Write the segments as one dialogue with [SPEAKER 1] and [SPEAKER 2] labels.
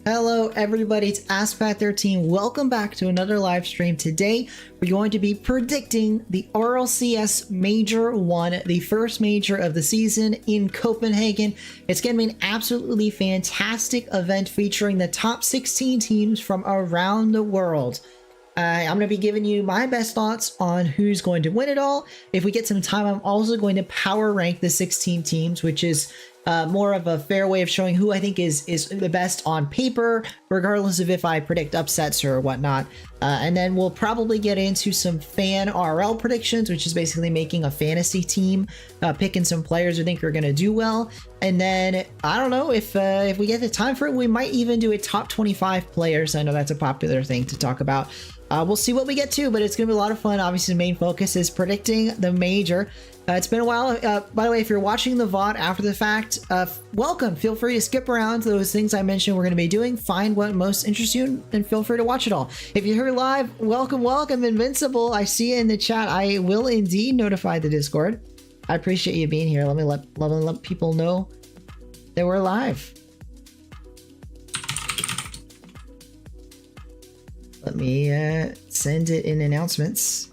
[SPEAKER 1] Hello everybody, it's Aspat13. Welcome back to another live stream. Today we're going to be predicting the RLCS Major 1, the first major of the season in Copenhagen. It's going to be an absolutely fantastic event featuring the top 16 teams from around the world. I'm going to be giving you my best thoughts on who's going to win it all. If we get some time, I'm also going to power rank the 16 teams, which is more of a fair way of showing who I think is the best on paper, regardless of if I predict upsets or whatnot. And then we'll probably get into some fan RL predictions, which is basically making a fantasy team, picking some players we think are going to do well. And then I don't know if we get the time for it, we might even do a top 25 players. I know that's a popular thing to talk about. We'll see what we get to, but it's going to be a lot of fun. Obviously, the main focus is predicting the major. It's been a while. By the way, if you're watching the VOD after the fact, welcome. Feel free to skip around to those things I mentioned we're going to be doing. Find what most interests you and feel free to watch it all. If you're here live, welcome, welcome, Invincible. I see you in the chat. I will indeed notify the Discord. I appreciate you being here. Let me let people know that we're live. Let me send it in announcements.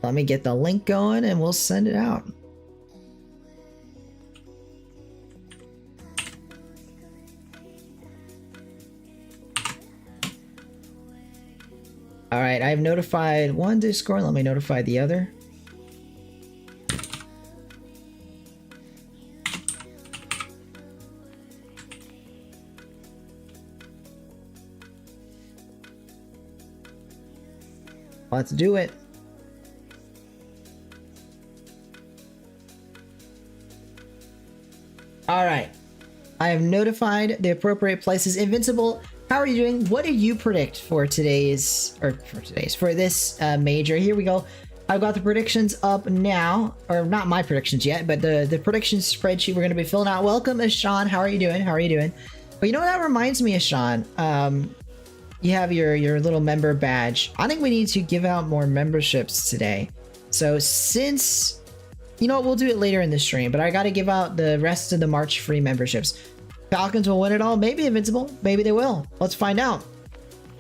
[SPEAKER 1] Let me get the link going and we'll send it out. All right, I've notified one Discord. Let me notify the other. Let's do it. All right, I have notified the appropriate places. Invincible, how are you doing? What did you predict for this major? Here we go. I've got the predictions up now, or not my predictions yet, but the predictions spreadsheet we're going to be filling out. Welcome, Ashan. How are you doing? How are you doing? But you know what that reminds me, Ashan? You have your little member badge. I think we need to give out more memberships today. So since, you know what, we'll do it later in the stream, but I got to give out the rest of the March free memberships. Falcons will win it all. Maybe Invincible. Maybe they will. Let's find out.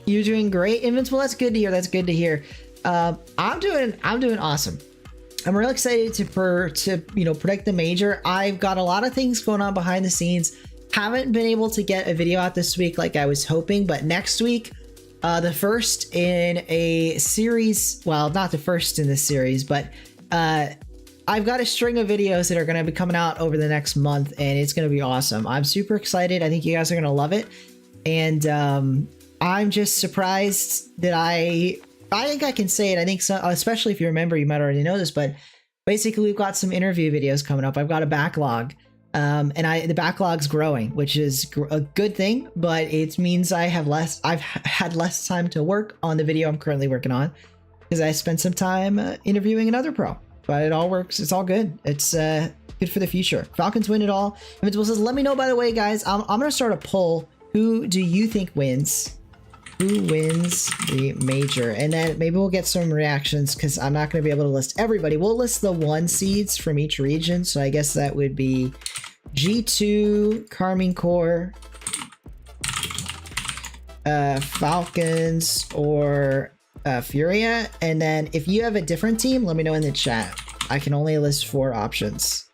[SPEAKER 1] You're doing great, Invincible. That's good to hear. That's good to hear. I'm doing awesome. I'm real excited to predict the major. I've got a lot of things going on behind the scenes. Haven't been able to get a video out this week like I was hoping, but next week, the first in a series, well, not the first in this series, but I've got a string of videos that are going to be coming out over the next month, and it's going to be awesome. I'm super excited. I think you guys are going to love it. And I'm just surprised that I think I can say it. I think so, especially if you remember, you might already know this, but basically we've got some interview videos coming up. I've got a backlog. And the backlog's growing, which is a good thing, but it means I've had less time to work on the video I'm currently working on because I spent some time interviewing another pro, but it all works. It's all good. It's good for the future. Falcons win it all. Invincible says, let me know, by the way, guys, I'm going to start a poll. Who do you think wins? Who wins the major? And then maybe we'll get some reactions because I'm not going to be able to list everybody. We'll list the 1 seeds from each region. So I guess that would be G2, Carmine Corps, Falcons, or Furia. And then if you have a different team, let me know in the chat. I can only list 4 options.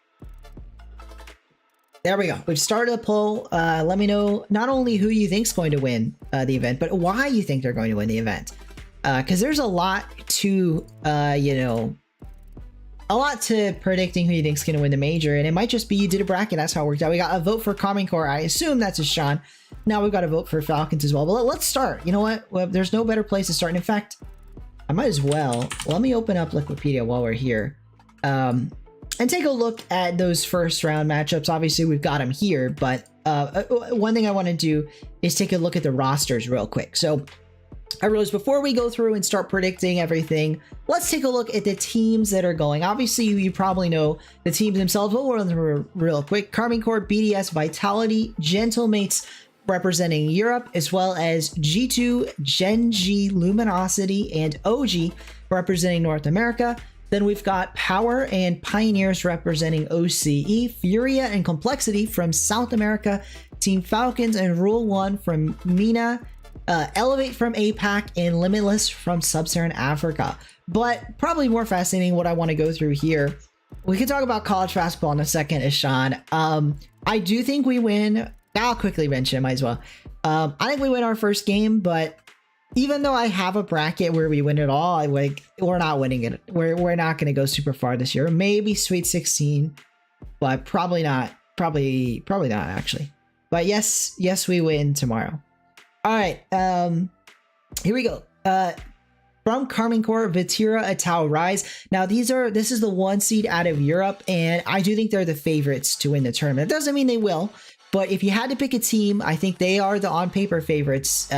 [SPEAKER 1] There we go. We've started a poll. Let me know not only who you think is going to win the event, but why you think they're going to win the event. Because there's a lot to, a lot to predicting who you think is going to win the major. And it might just be you did a bracket. That's how it worked out. We got a vote for Carmine Corps. I assume that's a Sean. Now we've got a vote for Falcons as well. But let's start. You know what? Well, there's no better place to start. And in fact, I might as well. Let me open up Wikipedia while we're here. And take a look at those first round matchups. Obviously, we've got them here, but one thing I want to do is take a look at the rosters real quick. So I realized before we go through and start predicting everything, let's take a look at the teams that are going. Obviously, you probably know the teams themselves. We'll run them real quick. Carmine Corps, BDS, Vitality, Gentlemates, representing Europe, as well as G2, Gen G, Luminosity, and OG representing North America. Then we've got Power and Pioneers representing OCE, Furia and Complexity from South America, Team Falcons and Rule 1 from MENA, Elevate from APAC, and Limitless from Sub-Saharan Africa. But probably more fascinating, what I want to go through here, we can talk about college basketball in a second, Ishan. I do think we win. I'll quickly mention, might as well. I think we win our first game, but even though I have a bracket where we win it all, we're not winning it. We're not going to go super far this year. Maybe Sweet 16, but probably not. Probably not actually. But yes, we win tomorrow. All right, here we go. From Karmine Corp, Vatira, Atao Rise. Now this is the 1 seed out of Europe, and I do think they're the favorites to win the tournament. It doesn't mean they will, but if you had to pick a team, I think they are the on paper favorites.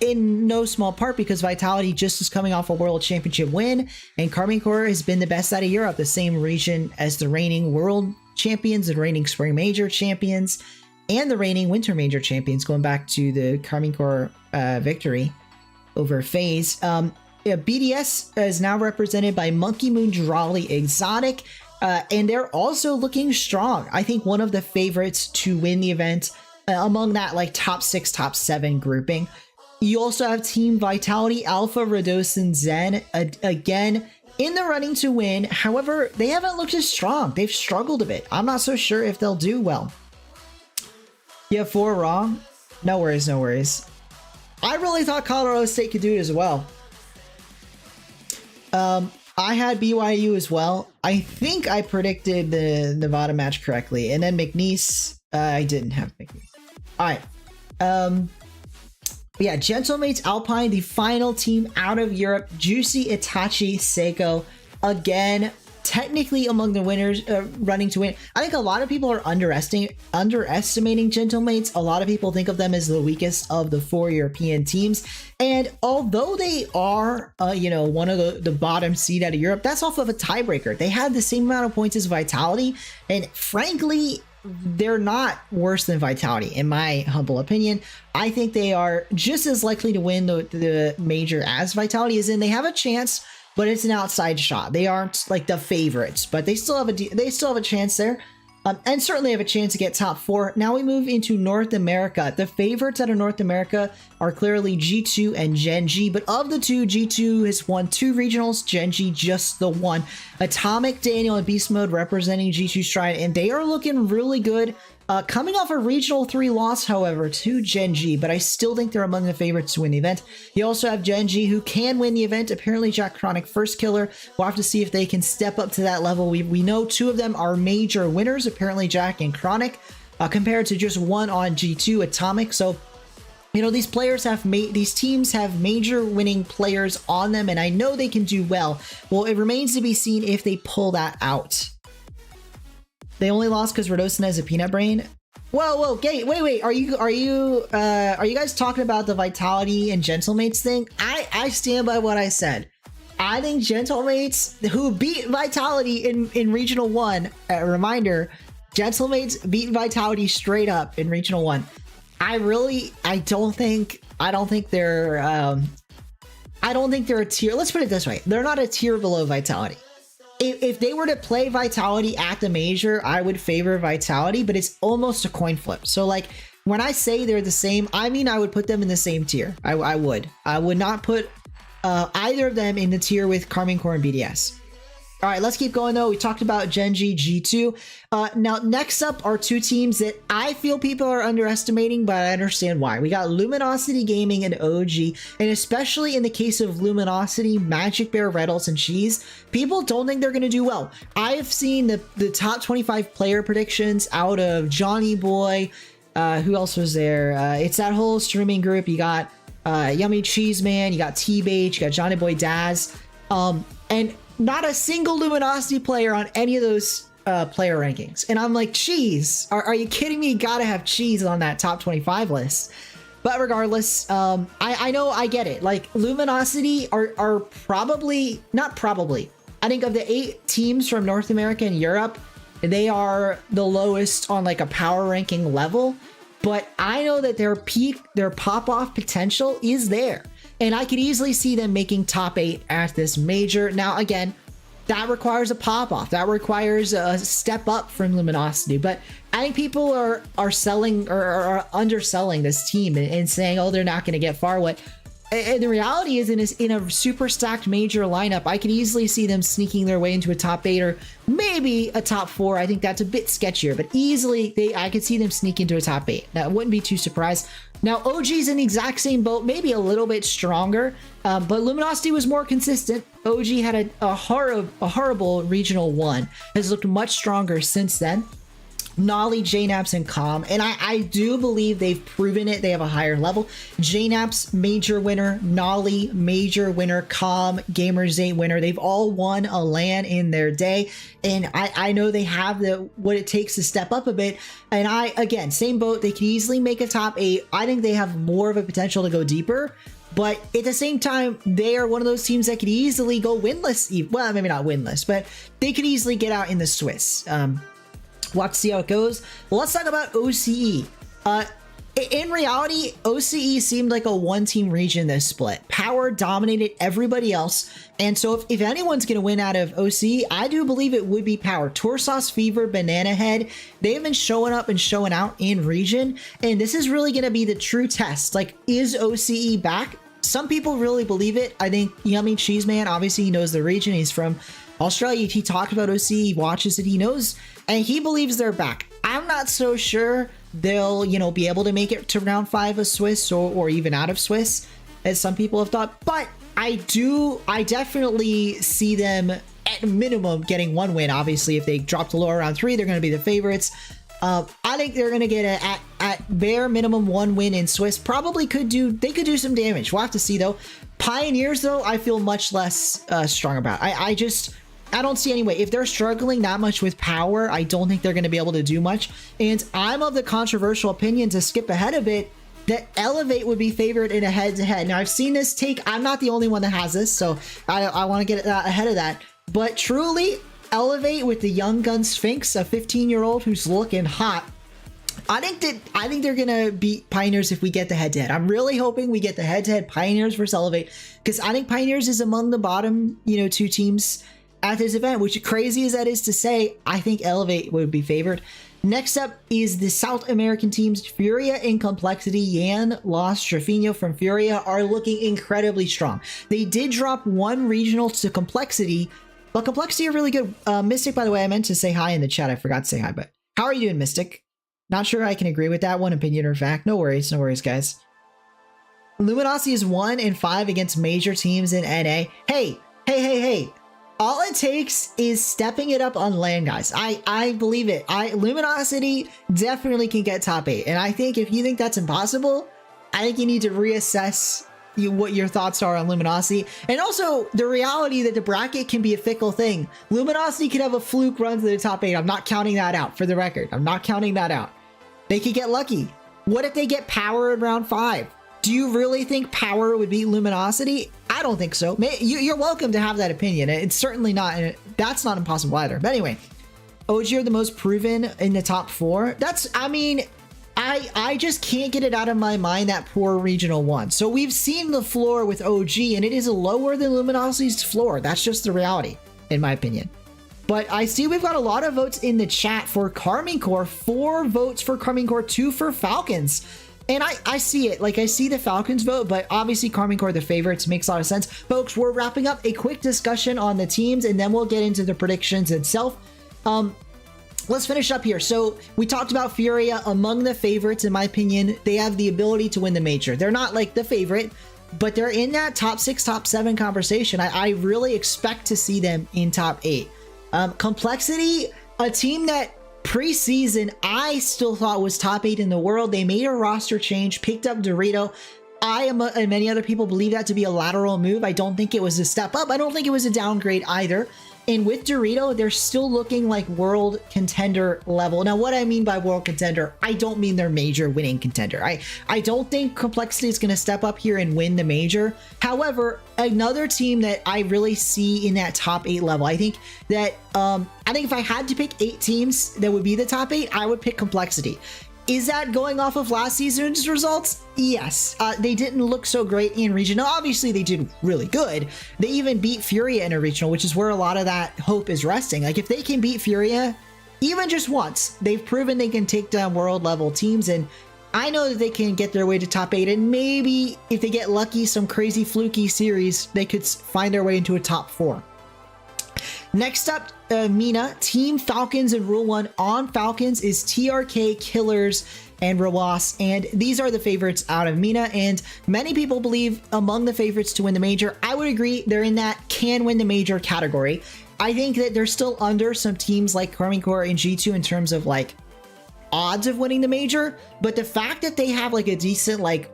[SPEAKER 1] In no small part because Vitality just is coming off a world championship win, and Karmine Corp has been the best out of Europe, the same region as the reigning world champions, the reigning spring major champions, and the reigning winter major champions, going back to the Karmine Corp victory over FaZe. BDS is now represented by Monkey Moon, Drawley, Exotic, and they're also looking strong. I think one of the favorites to win the event among that like top 6, top 7 grouping. You also have Team Vitality, Alpha, Rados, and Zen, again, in the running to win. However, they haven't looked as strong. They've struggled a bit. I'm not so sure if they'll do well. You have 4 wrong? No worries, no worries. I really thought Colorado State could do it as well. I had BYU as well. I think I predicted the Nevada match correctly. And then McNeese, I didn't have McNeese. All right. Yeah, Gentlemates Alpine, the final team out of Europe. Juicy, Itachi, Seiko. Again, technically among the winners running to win. I think a lot of people are underestimating Gentlemates. A lot of people think of them as the weakest of the 4 European teams. And although they are, one of the bottom seed out of Europe, that's off of a tiebreaker. They had the same amount of points as Vitality. And frankly, they're not worse than Vitality, in my humble opinion. I think they are just as likely to win the major as Vitality is in. They have a chance, but it's an outside shot. They aren't like the favorites, but they still have a chance there, and certainly have a chance to get top 4. Now we move into North America. The favorites out of North America are clearly G2 and Gen G, but of the two, G2 has won 2 regionals, Gen G just the 1. Atomic, Daniel, and Beast Mode representing G2 Stride, and they are looking really good. Coming off a Regional 3 loss, however, to Gen G, but I still think they're among the favorites to win the event. You also have Gen G, who can win the event. Apparently, Jack Chronic first killer. We'll have to see if they can step up to that level. We know 2 of them are major winners, apparently Jack and Chronic, compared to just 1 on G2, Atomic. So, these players these teams have major winning players on them, and I know they can do well. Well, it remains to be seen if they pull that out. They only lost because Radosin has a peanut brain. Whoa, wait. Are you guys talking about the Vitality and Gentlemates thing? I stand by what I said. I think Gentlemates, who beat Vitality in Regional 1, reminder, Gentlemates beat Vitality straight up in Regional 1. I don't think they're a tier. Let's put it this way. They're not a tier below Vitality. If they were to play Vitality at the major, I would favor Vitality, but it's almost a coin flip. So like when I say they're the same, I mean, I would put them in the same tier. I would not put either of them in the tier with Karmine Corp and BDS. All right, let's keep going though. We talked about Gen G, G2. Now, next up are 2 teams that I feel people are underestimating, but I understand why. We got Luminosity Gaming and OG, and especially in the case of Luminosity, Magic Bear, Reddles, and Cheese, people don't think they're going to do well. I have seen the top 25 player predictions out of Johnny Boy. Who else was there? It's that whole streaming group. You got Yummy Cheese Man, you got T-Bait, you got Johnny Boy Daz, and not a single Luminosity player on any of those player rankings. And I'm like, Cheese, are you kidding me? You gotta have Cheese on that top 25 list. But regardless, I know, I get it. Like, Luminosity are probably, not probably, I think of the 8 teams from North America and Europe, they are the lowest on like a power ranking level. but I know that their peak, their pop-off potential is there. And I could easily see them making top 8 at this major. Now, again, that requires a pop-off. That requires a step up from Luminosity. But I think people are selling or are underselling this team and saying, oh, they're not going to get far away. And the reality is, in a super stacked major lineup, I could easily see them sneaking their way into a top 8 or maybe a top 4. I think that's a bit sketchier, but easily I could see them sneak into a top 8. That wouldn't be too surprised. Now, OG's in the exact same boat, maybe a little bit stronger, but Luminosity was more consistent. OG had a horrible regional 1, has looked much stronger since then. Nolly, JNaps, and Calm, and I do believe they've proven it. They have a higher level. JNaps, major winner. Nolly, major winner. Calm, Gamers 8 winner. They've all won a LAN in their day, and I know they have what it takes to step up a bit. And again, same boat. They can easily make a top 8. I think they have more of a potential to go deeper. But at the same time, they are one of those teams that could easily go winless. Well, maybe not winless, but they could easily get out in the Swiss. We'll have to see how it goes. Well, let's talk about OCE. In reality, OCE seemed like a one-team region this split. Power dominated everybody else. And so if anyone's going to win out of OCE, I do believe it would be Power. Torsauce, Fever, Banana Head, they've been showing up and showing out in region. And this is really going to be the true test. Like, is OCE back? Some people really believe it. I think Yummy Cheese Man, obviously he knows the region. He's from Australia. He talked about OCE, he watches it, he knows, and he believes they're back. I'm not so sure they'll, be able to make it to round 5 of Swiss or even out of Swiss, as some people have thought, but I definitely see them at minimum getting 1 win. Obviously, if they drop to lower round 3, they're going to be the favorites. I think they're going to get at bare minimum 1 win in Swiss. Probably could do some damage. We'll have to see though. Pioneers though, I feel much less strong about. I don't see any way. If they're struggling that much with power, I don't think they're going to be able to do much. And I'm of the controversial opinion, to skip ahead a bit, that Elevate would be favored in a head-to-head. Now, I've seen this take. I'm not the only one that has this, so I want to get ahead of that. But truly, Elevate with the Young Gun Sphinx, a 15-year-old who's looking hot, I think they're gonna beat Pioneers if we get the head-to-head. I'm really hoping we get the head-to-head Pioneers versus Elevate, because I think Pioneers is among the bottom, 2 teams at this event, which, crazy as that is to say, I think Elevate would be favored. Next up is the South American teams. Furia and Complexity, Yan, Lost, Trafino from Furia are looking incredibly strong. They did drop 1 regional to Complexity, but Complexity are really good. Mystic, by the way, I meant to say hi in the chat. I forgot to say hi, but how are you doing, Mystic? Not sure I can agree with that one, opinion or fact. No worries, guys. Luminosity is 1-5 against major teams in NA. Hey. All it takes is stepping it up on LAN, guys. I believe it. Luminosity definitely can get top 8. And I think if you think that's impossible, I think you need to reassess what your thoughts are on Luminosity. And also the reality that the bracket can be a fickle thing. Luminosity could have a fluke run to the top 8. I'm not counting that out, for the record. I'm not counting that out. They could get lucky. What if they get Power in round 5? Do you really think Power would beat Luminosity? I don't think so. You're welcome to have that opinion. It's certainly not, that's not impossible either. But anyway, OG are the most proven in the top 4. I just can't get it out of my mind, that poor regional 1. So we've seen the floor with OG, and it is lower than Luminosity's floor. That's just the reality, in my opinion. But I see we've got a lot of votes in the chat for Carmine Corps. 4 votes for Carmine Corps, 2 for Falcons. And I see it. Like, I see the Falcons vote, but obviously Carmine Corps the favorites. Makes a lot of sense. Folks, we're wrapping up a quick discussion on the teams, and then we'll get into the predictions itself. Let's finish up here. So we talked about Furia, among the favorites, in my opinion. They have the ability to win the major. They're not like the favorite, but they're in that top 6, top 7 conversation. I really expect to see them in top 8. Complexity, a team that preseason I still thought was top 8 in the world. They made a roster change, picked up Dorito. And many other people believe that to be a lateral move. I don't think it was a step up. I don't think it was a downgrade either. And with Dorito, they're still looking like world contender level. Now, what I mean by world contender, I don't mean they're major winning contender. I don't think Complexity is going to step up here and win the major. However, another team that I really see in that top 8 level, I think that if I had to pick 8 teams that would be the top 8, I would pick Complexity. Is that going off of last season's results? Yes. They didn't look so great in regional. Obviously, they did really good. They even beat Furia in a regional, which is where a lot of that hope is resting. Like, if they can beat Furia, even just once, they've proven they can take down world-level teams, and I know that they can get their way to top 8, and maybe if they get lucky, some crazy fluky series, they could find their way into a top 4. Next up, Mina, Team Falcons in Rule 1. On Falcons is TRK, Killers, and Rawas, and these are the favorites out of Mina, and many people believe among the favorites to win the major. I would agree they're in that can win the major category. I think that they're still under some teams like Army Corps and G2 in terms of like odds of winning the major, but the fact that they have like a decent, like,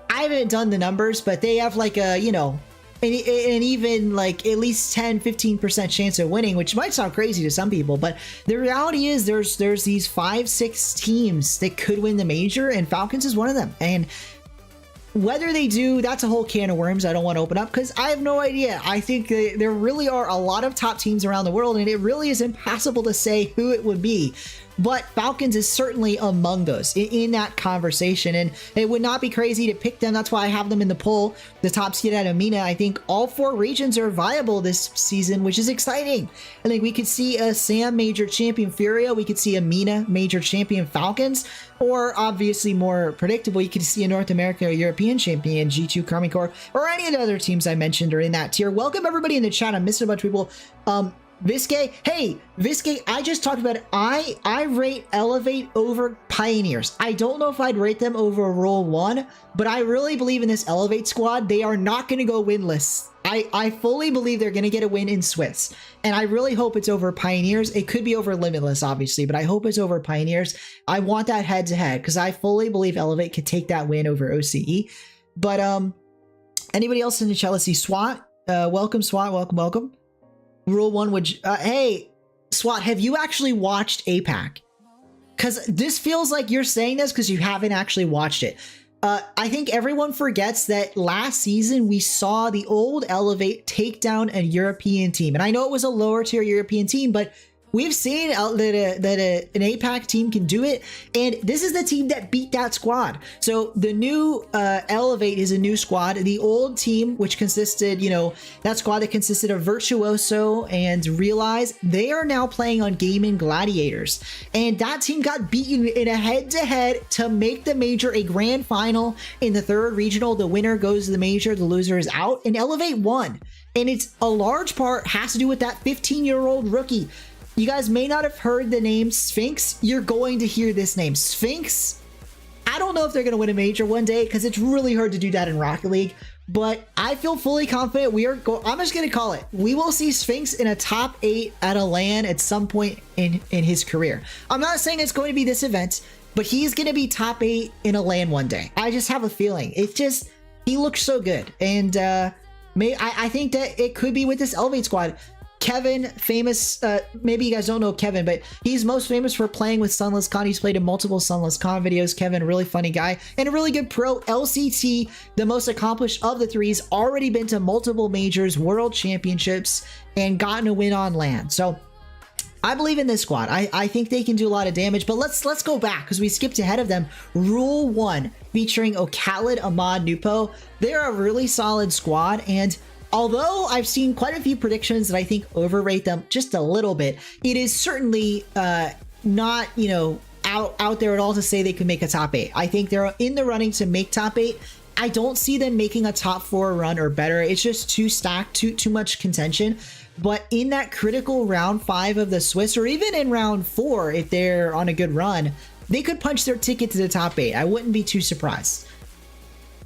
[SPEAKER 1] I haven't done the numbers, but they have like a, you know, an even like at least 10-15% chance of winning, which might sound crazy to some people, but the reality is there's these 5-6 teams that could win the major, and Falcons is one of them. And whether they do, that's a whole can of worms I don't want to open up, because I have no idea. I think there really are a lot of top teams around the world, and it really is impossible to say who it would be. But Falcons is certainly among those in that conversation, and it would not be crazy to pick them. That's why I have them in the poll, the top seed out of Mina. I think all 4 regions are viable this season, which is exciting. I think we could see a SAM major champion Furia, we could see a Mina major champion Falcons, or obviously more predictable, you could see a North America or European champion G2 Army Corps, or any of the other teams I mentioned are in that tier. Welcome everybody in the chat. I'm missing a bunch of people. Viscay, hey, Viscay, I just talked about it. I rate Elevate over Pioneers. I don't know if I'd rate them over Rule 1, but I really believe in this Elevate squad. They are not going to go winless. I fully believe they're going to get a win in Swiss, and I really hope it's over Pioneers. It could be over Limitless, obviously, but I hope it's over Pioneers. I want that head-to-head, because I fully believe Elevate could take that win over OCE. But anybody else in the chat? Let's see. SWAT, welcome, SWAT, welcome. Rule 1 would, hey, SWAT, have you actually watched APAC? Because this feels like you're saying this because you haven't actually watched it. I think everyone forgets that last season we saw the old Elevate take down a European team. And I know it was a lower tier European team, but we've seen that an APAC team can do it, and this is the team that beat that squad. So the new Elevate is a new squad. The old team, which consisted, you know, that squad that consisted of Virtuoso and Realize, they are now playing on Gaming Gladiators, and that team got beaten in a head-to-head to make the major a grand final in the 3rd regional. The winner goes to the major, the loser is out, and Elevate won. And it's a large part has to do with that 15-year-old rookie. You guys may not have heard the name Sphinx. You're going to hear this name. Sphinx, I don't know if they're going to win a major one day, because it's really hard to do that in Rocket League, but I feel fully confident I'm just going to call it. We will see Sphinx in a top 8 at a LAN at some point in his career. I'm not saying it's going to be this event, but he's going to be top 8 in a LAN one day. I just have a feeling. It's just, he looks so good. And I think that it could be with this Elevate squad. Kevin, famous, maybe you guys don't know Kevin, but he's most famous for playing with Sunless Con. He's played in multiple Sunless Con videos. Kevin, a really funny guy and a really good pro. LCT, the most accomplished of the 3s, already been to multiple majors, world championships, and gotten a win on LAN. So I believe in this squad. I think they can do a lot of damage, but let's go back, because we skipped ahead of them. Rule 1, featuring Okhalid, Ahmad, Nupo. They're a really solid squad, and although I've seen quite a few predictions that I think overrate them just a little bit, it is certainly not, you know, out there at all to say they could make a top 8. I think they're in the running to make top 8. I don't see them making a top 4 run or better. It's just too stacked, too much contention. But in that critical round 5 of the Swiss, or even in round 4, if they're on a good run, they could punch their ticket to the top 8. I wouldn't be too surprised.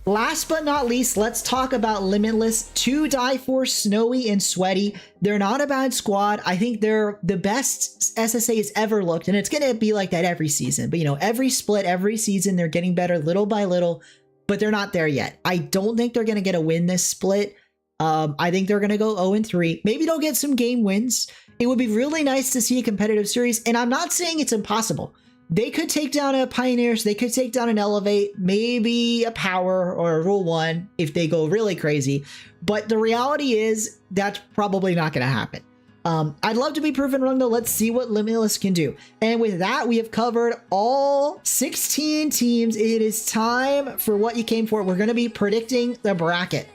[SPEAKER 1] Last but not least, let's talk about Limitless. To die for, Snowy and Sweaty. They're not a bad squad. I think they're the best SSA has ever looked, and it's going to be like that every season. But, you know, every split, every season, they're getting better little by little, but they're not there yet. I don't think they're going to get a win this split. I think they're going to go 0-3. Maybe they'll get some game wins. It would be really nice to see a competitive series, and I'm not saying it's impossible. They could take down a Pioneers, they could take down an Elevate, maybe a Power or a Rule 1 if they go really crazy. But the reality is that's probably not going to happen. I'd love to be proven wrong though. Let's see what Limitless can do. And with that, we have covered all 16 teams. It is time for what you came for. We're going to be predicting the bracket.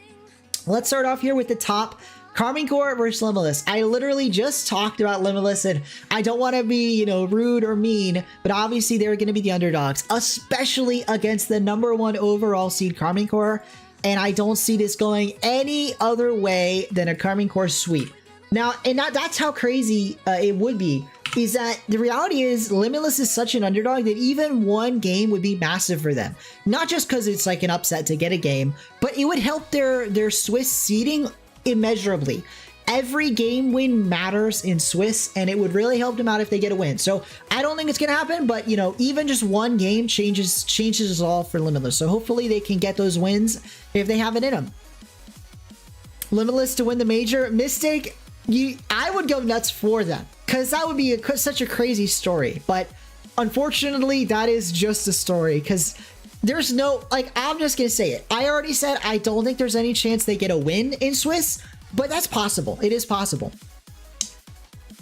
[SPEAKER 1] Let's start off here with the top. Karmine Corp versus Limitless. I literally just talked about Limitless, and I don't want to be, you know, rude or mean, but obviously they're going to be the underdogs, especially against the #1 overall seed Karmine Corp. And I don't see this going any other way than a Karmine Corp sweep. Now, and that's how crazy it would be, is that the reality is Limitless is such an underdog that even one game would be massive for them. Not just because it's like an upset to get a game, but it would help their Swiss seeding immeasurably. Every game win matters in Swiss, and it would really help them out if they get a win. So I don't think it's gonna happen, but you know, even just one game changes us all for Limitless. So hopefully they can get those wins if they have it in them. Limitless to win the major. Mistake, I would go nuts for them because that would be such a crazy story. But unfortunately, that is just a story because there's no, like, I'm just gonna say it. I already said I don't think there's any chance they get a win in Swiss, but that's possible. It is possible.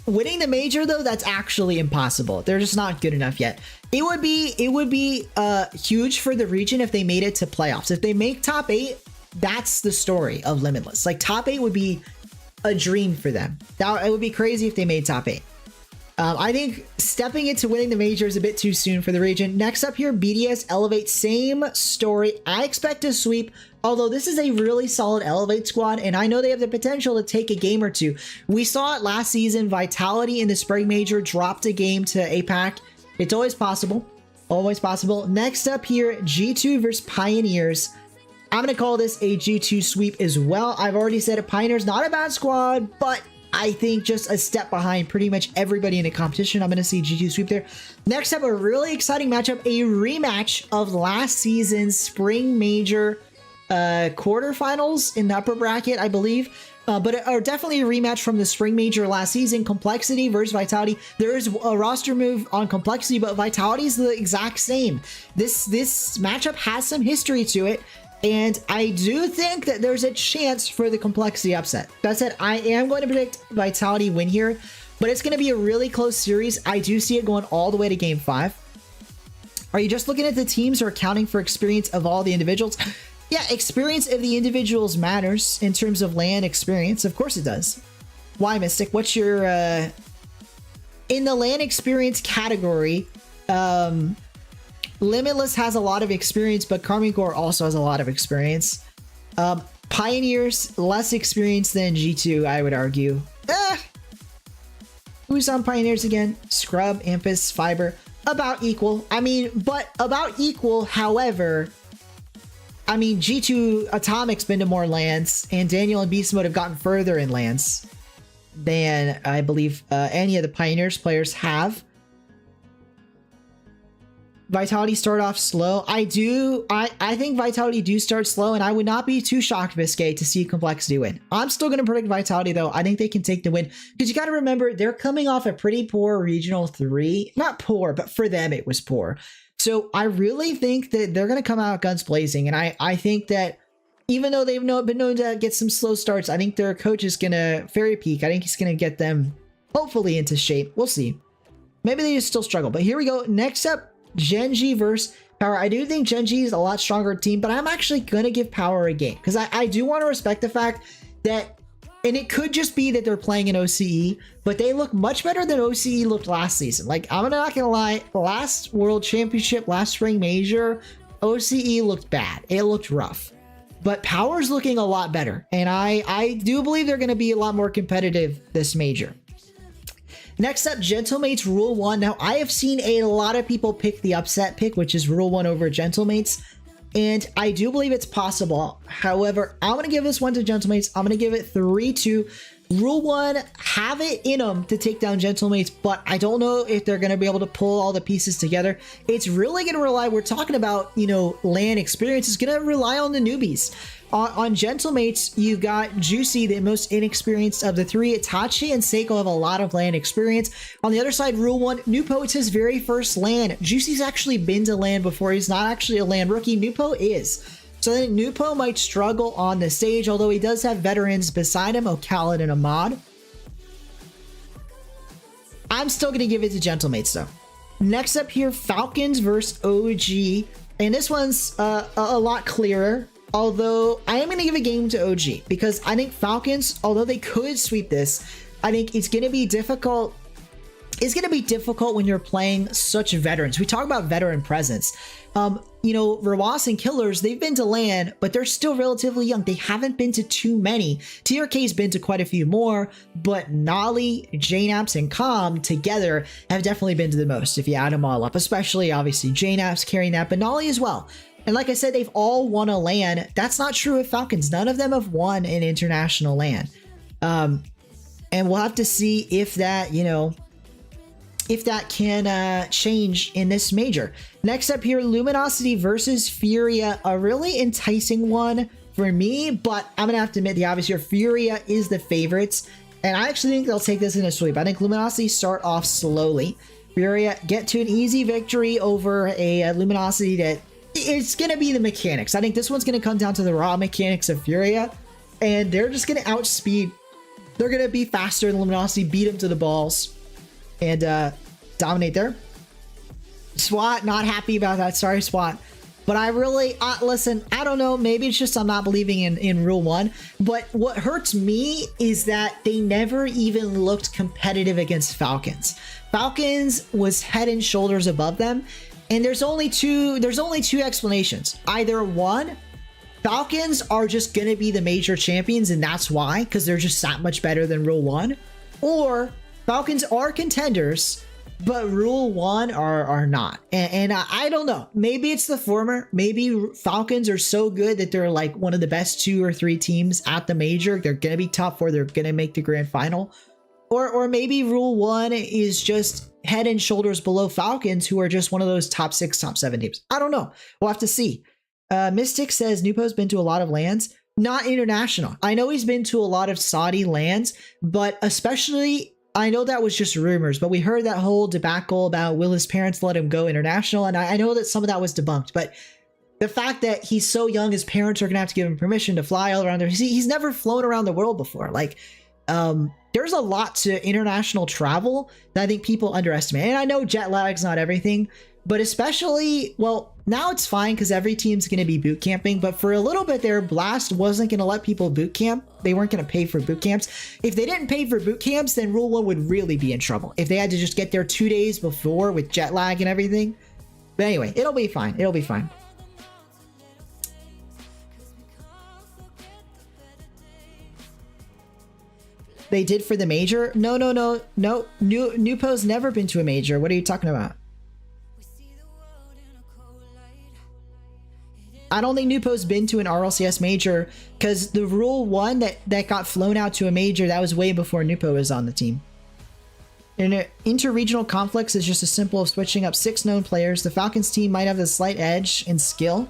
[SPEAKER 1] Winning the major though, that's actually impossible. They're just not good enough yet. It would be huge for the region if they made it to playoffs. If they make top 8, that's the story of Limitless. Like, top 8 would be a dream for them. That it would be crazy if they made top 8. I think stepping into winning the major is a bit too soon for the region. Next up here, BDS Elevate, same story. I expect a sweep, although this is a really solid Elevate squad, and I know they have the potential to take a game or two. We saw it last season. Vitality in the Spring Major dropped a game to APAC. It's always possible. Always possible. Next up here, G2 versus Pioneers. I'm going to call this a G2 sweep as well. I've already said it. Pioneers, not a bad squad, but I think just a step behind pretty much everybody in the competition. I'm going to see G2 sweep there. Next up, a really exciting matchup, a rematch of last season's Spring Major quarterfinals in the upper bracket, I believe. But definitely a rematch from the Spring Major last season. Complexity versus Vitality. There is a roster move on Complexity, but Vitality is the exact same. This matchup has some history to it. And I do think that there's a chance for the Complexity upset. That said, I am going to predict Vitality win here, but it's going to be a really close series. I do see it going all the way to Game 5. Are you just looking at the teams or accounting for experience of all the individuals? Yeah, experience of the individuals matters in terms of LAN experience. Of course it does. Why, Mystic? What's your... in the LAN experience category, Limitless has a lot of experience, but Karmine Corp also has a lot of experience. Pioneers, less experience than G2, I would argue. Who's on Pioneers again? Scrub, Ampus, Fiber. About equal. I mean, but about equal, however, I mean, G2 Atomic's been to more lands, and Daniel and Beast Mode have gotten further in lands than I believe any of the Pioneers players have. Vitality start off slow. I think Vitality do start slow, and I would not be too shocked, Biscay, to see Complexity win. I'm still going to predict Vitality, though. I think they can take the win, because you got to remember, they're coming off a pretty poor Regional 3. Not poor, but for them, it was poor. So I really think that they're going to come out guns blazing, and I think that even though they've been known to get some slow starts, I think their coach is going to Fairy Peak. I think he's going to get them, hopefully, into shape. We'll see. Maybe they just still struggle, but here we go. Next up, Genji versus Power. I do think Genji is a lot stronger team, but I'm actually going to give Power a game because I do want to respect the fact that, and it could just be that they're playing in OCE, but they look much better than OCE looked last season. Like, I'm not going to lie, last World Championship, last Spring Major, OCE looked bad. It looked rough, but Power's looking a lot better, and I do believe they're going to be a lot more competitive this major. Next up, Gentlemates Rule 1. Now, I have seen a lot of people pick the upset pick, which is Rule 1 over Gentlemates, and I do believe it's possible. However, I'm going to give this one to Gentlemates. I'm going to give it 3-2. Rule 1 have it in them to take down Gentlemates, but I don't know if they're going to be able to pull all the pieces together. It's really going to rely, we're talking about, you know, LAN experience is going to rely on the newbies. On Gentlemates, you got Juicy, the most inexperienced of the three. Itachi and Seiko have a lot of LAN experience. On the other side, Rule 1, Nupo, it's his very first LAN. Juicy's actually been to LAN before. He's not actually a LAN rookie. Nupo is. So then Nupo might struggle on the stage, although he does have veterans beside him, O'Khaled and Ahmad. I'm still going to give it to Gentlemates though. Next up here, Falcons versus OG. And this one's a lot clearer. Although I am going to give a game to OG because I think Falcons, although they could sweep this, I think it's going to be difficult. It's going to be difficult when you're playing such veterans. We talk about veteran presence. You know, Rawas and Killers, they've been to LAN, but they're still relatively young. They haven't been to too many. TRK's been to quite a few more, but Nolly, JNaps, and Com together have definitely been to the most if you add them all up, especially obviously JNaps carrying that, but Nolly as well. And like I said, they've all won a LAN. That's not true with Falcons. None of them have won an international LAN. And we'll have to see if that, you know, if that can change in this major. Next up here, Luminosity versus Furia, a really enticing one for me, but I'm gonna have to admit the obvious here. Furia is the favorites, and I actually think they'll take this in a sweep. I think Luminosity start off slowly. Furia get to an easy victory over a Luminosity that it's gonna be the mechanics. I think this one's gonna come down to the raw mechanics of Furia, and they're just gonna outspeed. They're gonna be faster than Luminosity, beat them to the balls, and dominate there. SWAT, not happy about that. Sorry, SWAT. But I really, listen, I don't know. Maybe it's just I'm not believing in Rule 1. But what hurts me is that they never even looked competitive against Falcons. Falcons was head and shoulders above them. And there's only two explanations. Either one, Falcons are just going to be the major champions, and that's why, because they're just that much better than Rule 1. Or Falcons are contenders, but Rule 1 are not. And I don't know. Maybe it's the former. Maybe Falcons are so good that they're like one of the best 2 or 3 teams at the major. They're going to be top 4. They're going to make the grand final. Or maybe Rule 1 is just head and shoulders below Falcons, who are just one of those top 6, top 7 teams. I don't know. We'll have to see. Mystic says Nupo's been to a lot of lands. Not international. I know he's been to a lot of Saudi lands, but especially... I know that was just rumors, but we heard that whole debacle about will his parents let him go international, and I know that some of that was debunked, but the fact that he's so young, his parents are going to have to give him permission to fly all around there. He's never flown around the world before. Like, there's a lot to international travel that I think people underestimate. And I know jet lag's not everything, but especially, well, now it's fine because every team's going to be boot camping. But for a little bit there, Blast wasn't going to let people boot camp. They weren't going to pay for boot camps. If they didn't pay for boot camps, then Rule 1 would really be in trouble. If they had to just get there 2 days before with jet lag and everything. But anyway, it'll be fine. It'll be fine. They did for the major? No. Nupo's never been to a major. What are you talking about? I don't think Nupo's been to an RLCS major because the Rule 1 that got flown out to a major, that was way before Nupo was on the team. Inter-regional conflicts is just as simple as switching up 6 known players. The Falcons team might have a slight edge in skill,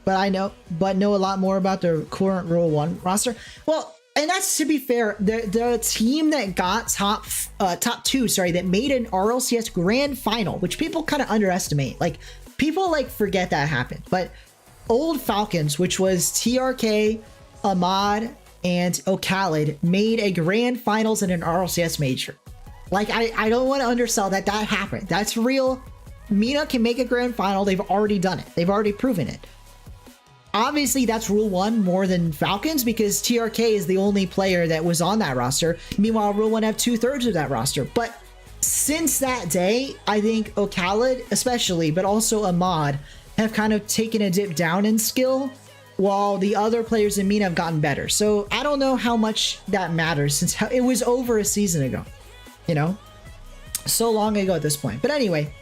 [SPEAKER 1] but know a lot more about the current Rule 1 roster. Well, and that's, to be fair, the team that got top 2, that made an RLCS grand final, which people kind of underestimate. Like, people like forget that happened, but old Falcons, which was TRK, Ahmad, and Okhalid, made a grand finals in an RLCS major. Like, I don't want to undersell that happened. That's real. Mina can make a grand final. They've already done it. They've already proven it. Obviously, that's Rule 1 more than Falcons because TRK is the only player that was on that roster. Meanwhile, Rule 1 have 2/3 of that roster. But since that day, I think Okhalid especially, but also Ahmad, have kind of taken a dip down in skill, while the other players in Mina have gotten better. So I don't know how much that matters since it was over a season ago, you know, so long ago at this point. But anyway,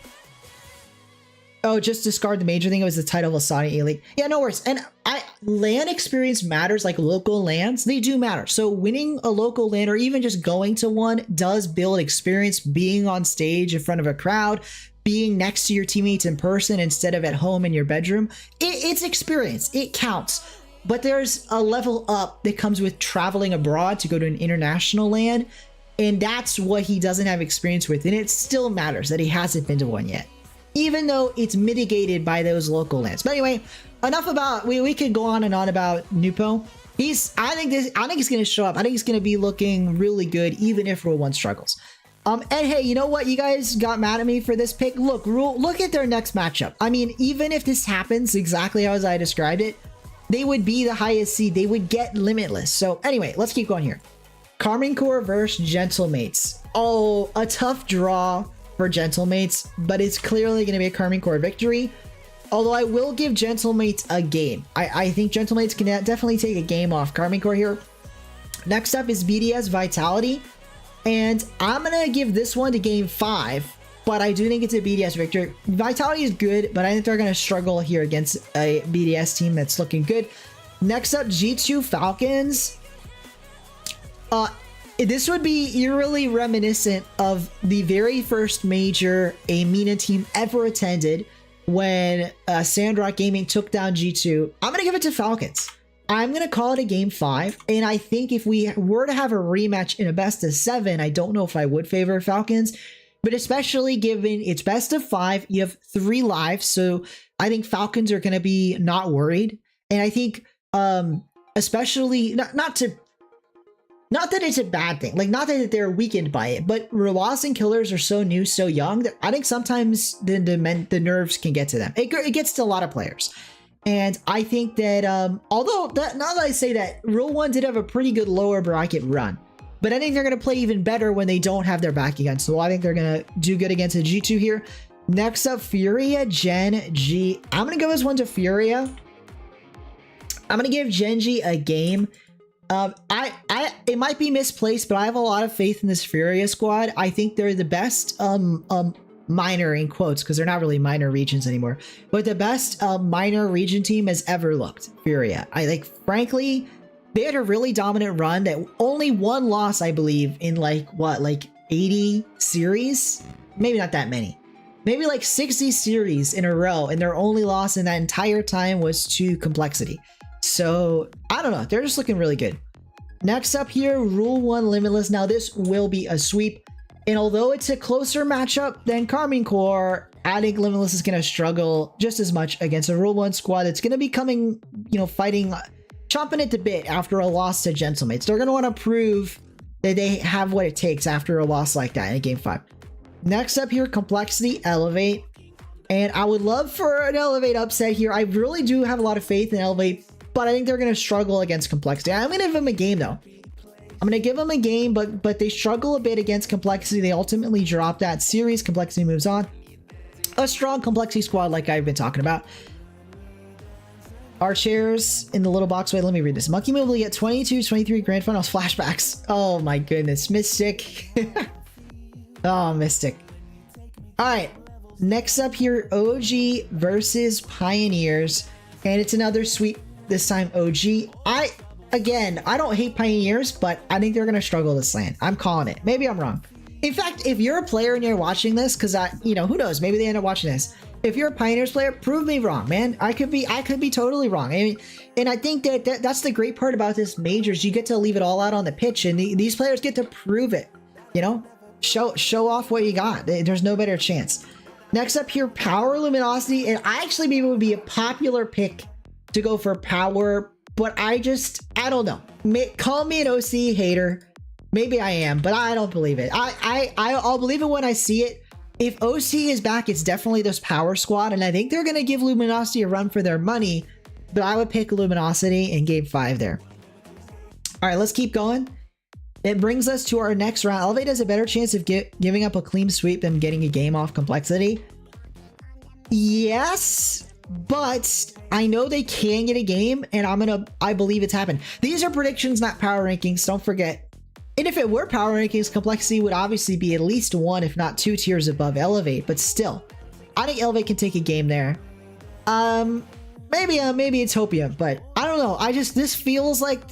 [SPEAKER 1] oh, just discard the major thing. It was the title of a Saudi A-League. Yeah, no worries. And LAN experience matters, like local LANs, they do matter. So winning a local LAN or even just going to one does build experience, being on stage in front of a crowd, being next to your teammates in person instead of at home in your bedroom. It's experience. It counts. But there's a level up that comes with traveling abroad to go to an international LAN. And that's what he doesn't have experience with. And it still matters that he hasn't been to one yet, even though it's mitigated by those local LANs. But anyway, enough about, we could go on and on about Nupo. I think he's going to show up. I think he's going to be looking really good, even if Rule 1 struggles. And hey, you know what? You guys got mad at me for this pick. Look, look at their next matchup. I mean, even if this happens exactly as I described it, they would be the highest seed. They would get Limitless. So anyway, let's keep going here. Karmine Corps versus Gentlemates. Oh, a tough draw for Gentlemates, but it's clearly going to be a Karmine Corps victory. Although I will give Gentlemates a game. I think Gentlemates can definitely take a game off Karmine Corps here. Next up is BDS Vitality. And I'm going to give this one to game 5. But I do think it's a BDS victory. Vitality is good, but I think they're going to struggle here against a BDS team that's looking good. Next up, G2 Falcons. This would be eerily reminiscent of the very first major a MENA team ever attended when Sandrock Gaming took down G2. I'm going to give it to Falcons. I'm going to call it a game 5. And I think if we were to have a rematch in a best of 7, I don't know if I would favor Falcons. But especially given it's best of 5, you have 3 lives. So I think Falcons are going to be not worried. And I think especially not that it's a bad thing, like not that they're weakened by it, but Roas and Killers are so new, so young that I think sometimes the nerves can get to them. It gets to a lot of players. And I think that although now that I say that, Rule 1 did have a pretty good lower bracket run. But I think they're going to play even better when they don't have their back against. So I think they're going to do good against a G2 here. Next up, Furia, Gen G. I'm going to give this one to Furia. I'm going to give Gen G a game. It might be misplaced, but I have a lot of faith in this Furia squad. I think they're the best minor in quotes, because they're not really minor regions anymore, but the best minor region team has ever looked. Furia. I think, frankly, they had a really dominant run that only one loss, I believe, in like 80 series? Maybe not that many. Maybe like 60 series in a row, and their only loss in that entire time was to Complexity. So, I don't know. They're just looking really good. Next up here, Rule 1 Limitless. Now, this will be a sweep. And although it's a closer matchup than Karmine Corps, I think Limitless is going to struggle just as much against a Rule 1 squad that's going to be coming, fighting, chomping at the bit after a loss to Gentlemates. They're going to want to prove that they have what it takes after a loss like that in Game 5. Next up here, Complexity, Elevate. And I would love for an Elevate upset here. I really do have a lot of faith in Elevate, but I think they're going to struggle against Complexity. I'm going to give them a game, though. I'm going to give them a game, but they struggle a bit against Complexity. They ultimately drop that series. Complexity moves on. A strong Complexity squad like I've been talking about. Our chairs in the little box. Wait, let me read this. Monkey Move will get 22-23 Grand Finals flashbacks. Oh my goodness. Mystic. Oh, Mystic. All right. Next up here, OG versus Pioneers. And it's another sweep. This time OG. Again, I don't hate Pioneers, but I think they're going to struggle this lane. I'm calling it. Maybe I'm wrong. In fact, if you're a player and you're watching this, because who knows? Maybe they end up watching this. If you're a Pioneers player, prove me wrong, man. I could be totally wrong. I mean, and I think that's the great part about this majors. You get to leave it all out on the pitch, and these players get to prove it. Show off what you got. There's no better chance. Next up here, Power Luminosity, and I actually maybe would be a popular pick to go for Power, but I don't know. Call me an OC hater. Maybe I am, but I don't believe it. I'll believe it when I see it. If OC is back, it's definitely this Power squad, and I think they're going to give Luminosity a run for their money, but I would pick Luminosity in Game 5 there. All right, let's keep going. It brings us to our next round. Elevate has a better chance of giving up a clean sweep than getting a game off Complexity. Yes, but I know they can get a game, and I believe it's happened. These are predictions, not power rankings. Don't forget. And if it were power rankings, Complexity would obviously be at least 1, if not 2 tiers above Elevate. But still, I think Elevate can take a game there. Maybe it's Hopium, but I don't know. This feels like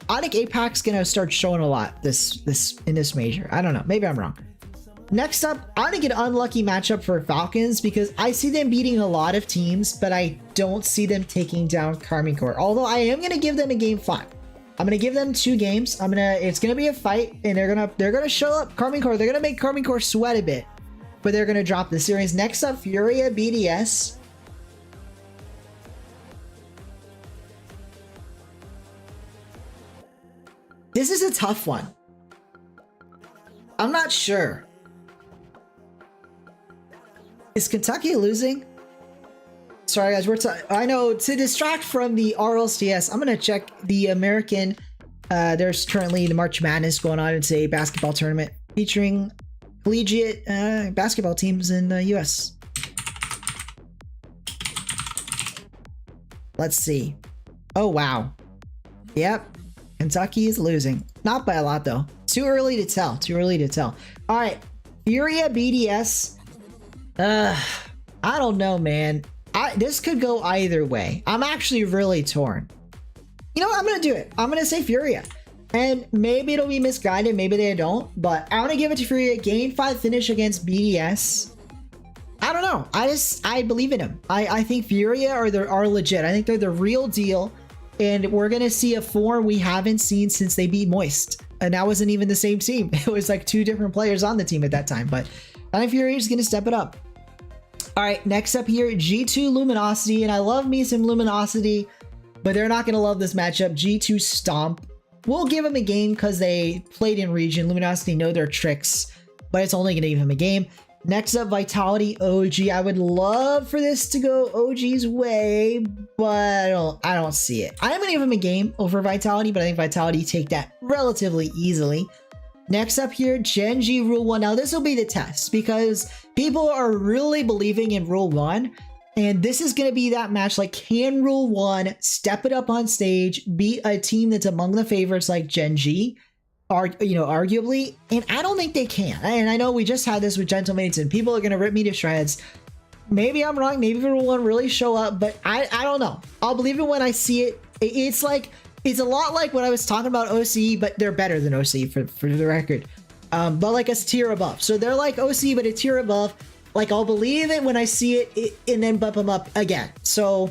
[SPEAKER 1] I think APAC's gonna start showing a lot in this major. I don't know. Maybe I'm wrong. Next up, I think an unlucky matchup for Falcons because I see them beating a lot of teams, but I don't see them taking down Karmine Corps. Although I am gonna give them a game 5. I'm gonna give them 2 games. It's gonna be a fight, and they're gonna show up Karmine Corps. They're gonna make Karmine Corps sweat a bit, but they're gonna drop the series. Next up, Furia BDS. This is a tough one. I'm not sure. Is Kentucky losing? Sorry guys, I know, to distract from the RLCS, I'm gonna check the American. There's currently the March Madness going on. It's a basketball tournament featuring collegiate basketball teams in the US. Let's see. Oh wow. Yep. Kentucky is losing. Not by a lot though. Too early to tell. Too early to tell. Alright. Furia BDS. I don't know, man. This could go either way. I'm actually really torn. You know what? I'm gonna do it. I'm gonna say Furia. And maybe it'll be misguided, maybe they don't, but I'm gonna give it to Furia. Game 5 finish against BDS. I don't know. I believe in them. I think Furia are legit. I think they're the real deal. And we're gonna see a form we haven't seen since they beat Moist. And that wasn't even the same team. It was like 2 different players on the team at that time. But I think Furia is gonna step it up. Alright, next up here, G2 Luminosity. And I love me some Luminosity, but they're not gonna love this matchup. G2 Stomp. We'll give them a game because they played in region. Luminosity know their tricks, but it's only gonna give them a game. Next up, Vitality OG. I would love for this to go OG's way, but I don't see it. I'm gonna give him a game over Vitality, but I think Vitality take that relatively easily. Next up here, Genji Rule 1. Now this will be the test because people are really believing in Rule 1. And this is going to be that match. Like, can Rule 1 step it up on stage, beat a team that's among the favorites like Genji? Arguably. And I don't think they can. And I know we just had this with Gentlemates and people are going to rip me to shreds. Maybe I'm wrong. Maybe Rule 1 really show up, but I don't know. I'll believe it when I see it. It's a lot like what I was talking about OCE, but they're better than OCE for the record. But like a tier above. So they're like OCE, but a tier above. Like, I'll believe it when I see it and then bump them up again. So,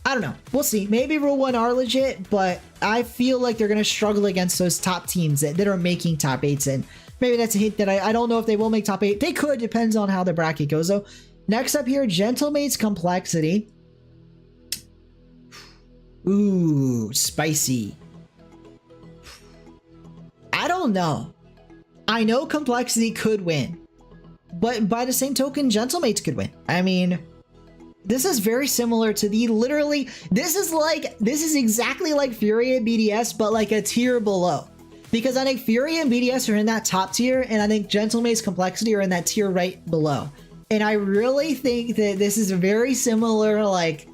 [SPEAKER 1] I don't know. We'll see. Maybe Rule 1 are legit, but I feel like they're going to struggle against those top teams that are making top 8s. And maybe that's a hint that I don't know if they will make top 8. They could. Depends on how the bracket goes, though. Next up here, Gentlemates Complexity. Ooh, spicy. I don't know. I know Complexity could win. But by the same token, Gentlemates could win. I mean, this is very similar to this is exactly like Fury and BDS, but like a tier below. Because I think Fury and BDS are in that top tier, and I think Gentlemates Complexity are in that tier right below. And I really think that this is very similar, like,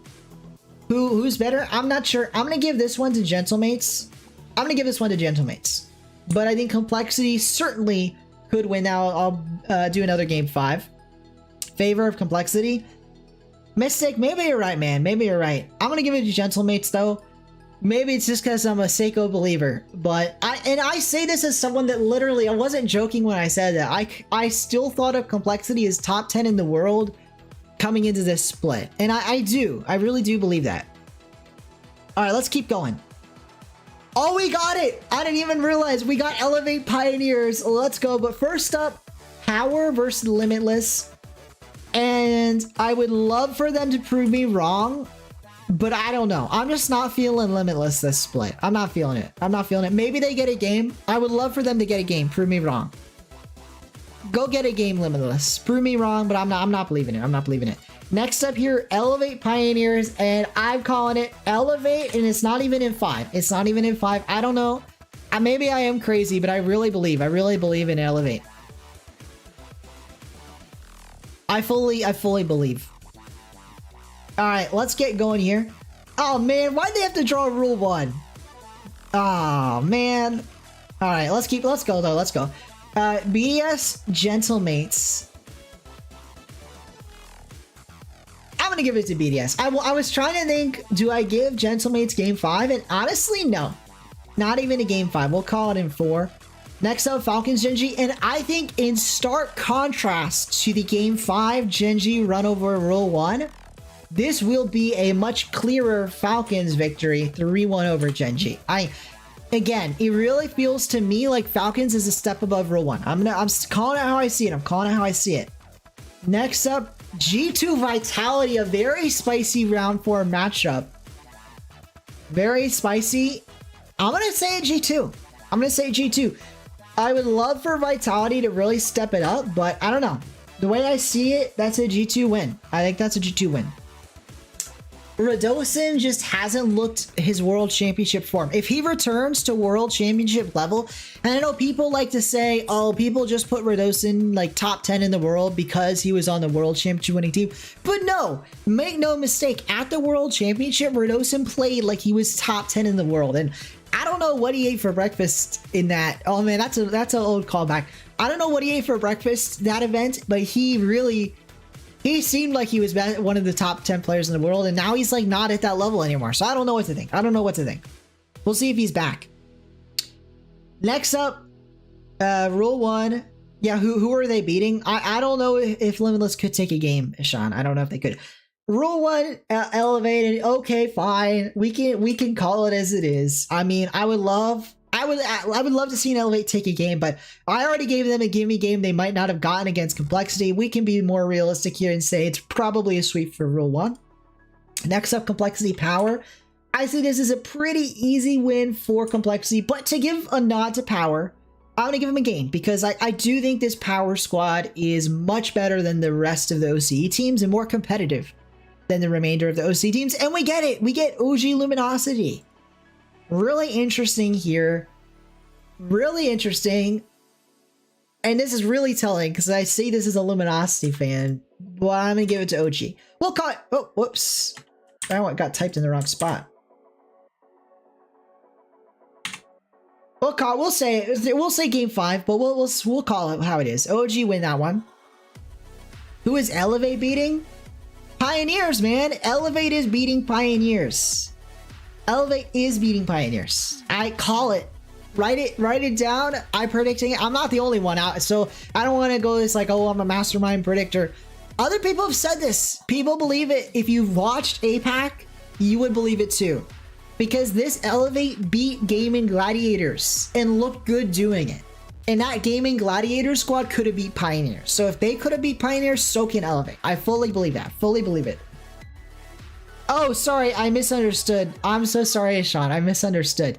[SPEAKER 1] who's better? I'm not sure. I'm going to give this one to Gentlemates. But I think Complexity certainly could win. Now I'll do another game 5. Favor of Complexity. Mystic, maybe you're right, man. Maybe you're right. I'm gonna give it to Gentlemates though. Maybe it's just because I'm a Seiko believer. But I say this as someone that literally, I wasn't joking when I said that. I still thought of Complexity as top 10 in the world coming into this split. And I really do believe that. Alright, let's keep going. Oh, we got it! I didn't even realize we got Elevate Pioneers. Let's go. But first up, Power versus Limitless. And I would love for them to prove me wrong, but I don't know. I'm just not feeling Limitless this split. I'm not feeling it. Maybe they get a game. I would love for them to get a game. Prove me wrong. Go get a game, Limitless. Prove me wrong, but I'm not believing it. Next up here, Elevate Pioneers, and I'm calling it Elevate, and it's not even in 5. I don't know. Maybe I am crazy, but I really believe in Elevate. I fully believe. All right, let's get going here. Oh man, why'd they have to draw Rule 1? Oh man. All right, let's go though. Let's go. BDS Gentlemates. I'm gonna give it to BDS. I was trying to think, do I give Gentlemates game 5? And honestly, no. Not even a game 5. We'll call it in 4. Next up, Falcons Genji. And I think in stark contrast to the game 5 Genji run over Rule 1, this will be a much clearer Falcons victory, 3-1 over Genji. Again, it really feels to me like Falcons is a step above Rule 1. I'm calling it how I see it. Next up, G2 Vitality, a very spicy round 4 matchup. Very spicy. I'm gonna say G2. I would love for Vitality to really step it up, but I don't know. The way I see it, that's a G2 win. I think that's a G2 win. Radosin just hasn't looked his World Championship form. If he returns to World Championship level, and I know people like to say, oh, people just put Radosin like top 10 in the world because he was on the World Championship winning team. But no, make no mistake, at the World Championship, Radosin played like he was top 10 in the world. And I don't know what he ate for breakfast in that. Oh man, that's an old callback. I don't know what he ate for breakfast that event, but he seemed like he was one of the top 10 players in the world, and now he's like not at that level anymore. So I don't know what to think. I don't know what to think. We'll see if he's back. Next up, Rule 1. Yeah, who are they beating? I don't know if Limitless could take a game, Sean. I don't know if they could. Rule 1, elevated. Okay, fine. We can call it as it is. I mean, I would love to see an Elevate take a game, but I already gave them a gimme game they might not have gotten against Complexity. We can be more realistic here and say it's probably a sweep for Rule 1. Next up, Complexity Power. I see this as a pretty easy win for Complexity, but to give a nod to Power, I'm going to give him a game because I do think this Power squad is much better than the rest of the OCE teams and more competitive than the remainder of the OCE teams. And we get it. We get OG Luminosity. Really interesting here. Really interesting. And this is really telling because I see this as a Luminosity fan, but I'm going to give it to OG. We'll call it. Oh, whoops. I got typed in the wrong spot. We'll say game 5, but we'll call it how it is. OG win that one. Who is Elevate beating? Pioneers, man. Elevate is beating Pioneers. Elevate is beating Pioneers. I call it. Write it down. I'm predicting it. I'm not the only one out, so I don't want to go this like, oh, I'm a mastermind predictor. Other people have said this. People believe it. If you've watched APAC, you would believe it too. Because this Elevate beat Gaming Gladiators and looked good doing it. And that Gaming Gladiator squad could have beat Pioneers. So if they could have beat Pioneers, so can Elevate. I fully believe that. Fully believe it. Oh, sorry, I misunderstood. I'm so sorry, Sean. I misunderstood.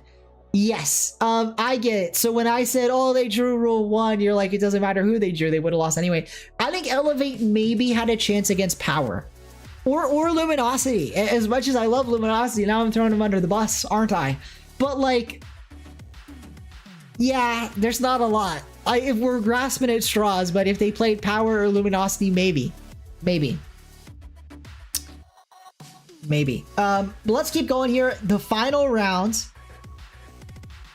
[SPEAKER 1] Yes, I get it. So when I said, oh, they drew Rule 1, you're like, it doesn't matter who they drew. They would have lost anyway. I think Elevate maybe had a chance against Power. Or Luminosity. As much as I love Luminosity, now I'm throwing them under the bus, aren't I? But like, yeah, there's not a lot. If we're grasping at straws, but if they played Power or Luminosity, maybe. Let's keep going here. The final round.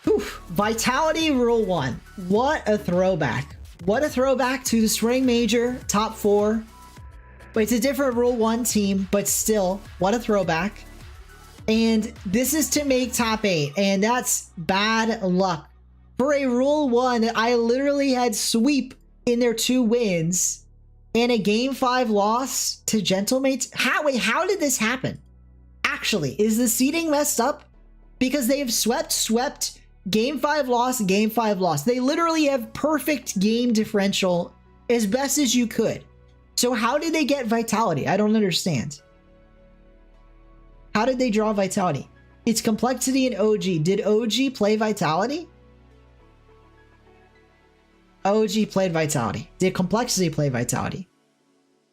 [SPEAKER 1] Whew. Vitality Rule 1. What a throwback. What a throwback to the Spring Major top 4. But it's a different Rule 1 team, but still, what a throwback. And this is to make top 8, and that's bad luck. For a Rule 1, I literally had sweep in their 2 wins and a Game 5 loss to Gentlemates. How did this happen? Actually, is the seeding messed up? Because they have swept, Game 5 loss, Game 5 loss. They literally have perfect game differential as best as you could. So how did they get Vitality? I don't understand. How did they draw Vitality? It's Complexity and OG. Did OG play Vitality? OG played Vitality. Did Complexity play Vitality?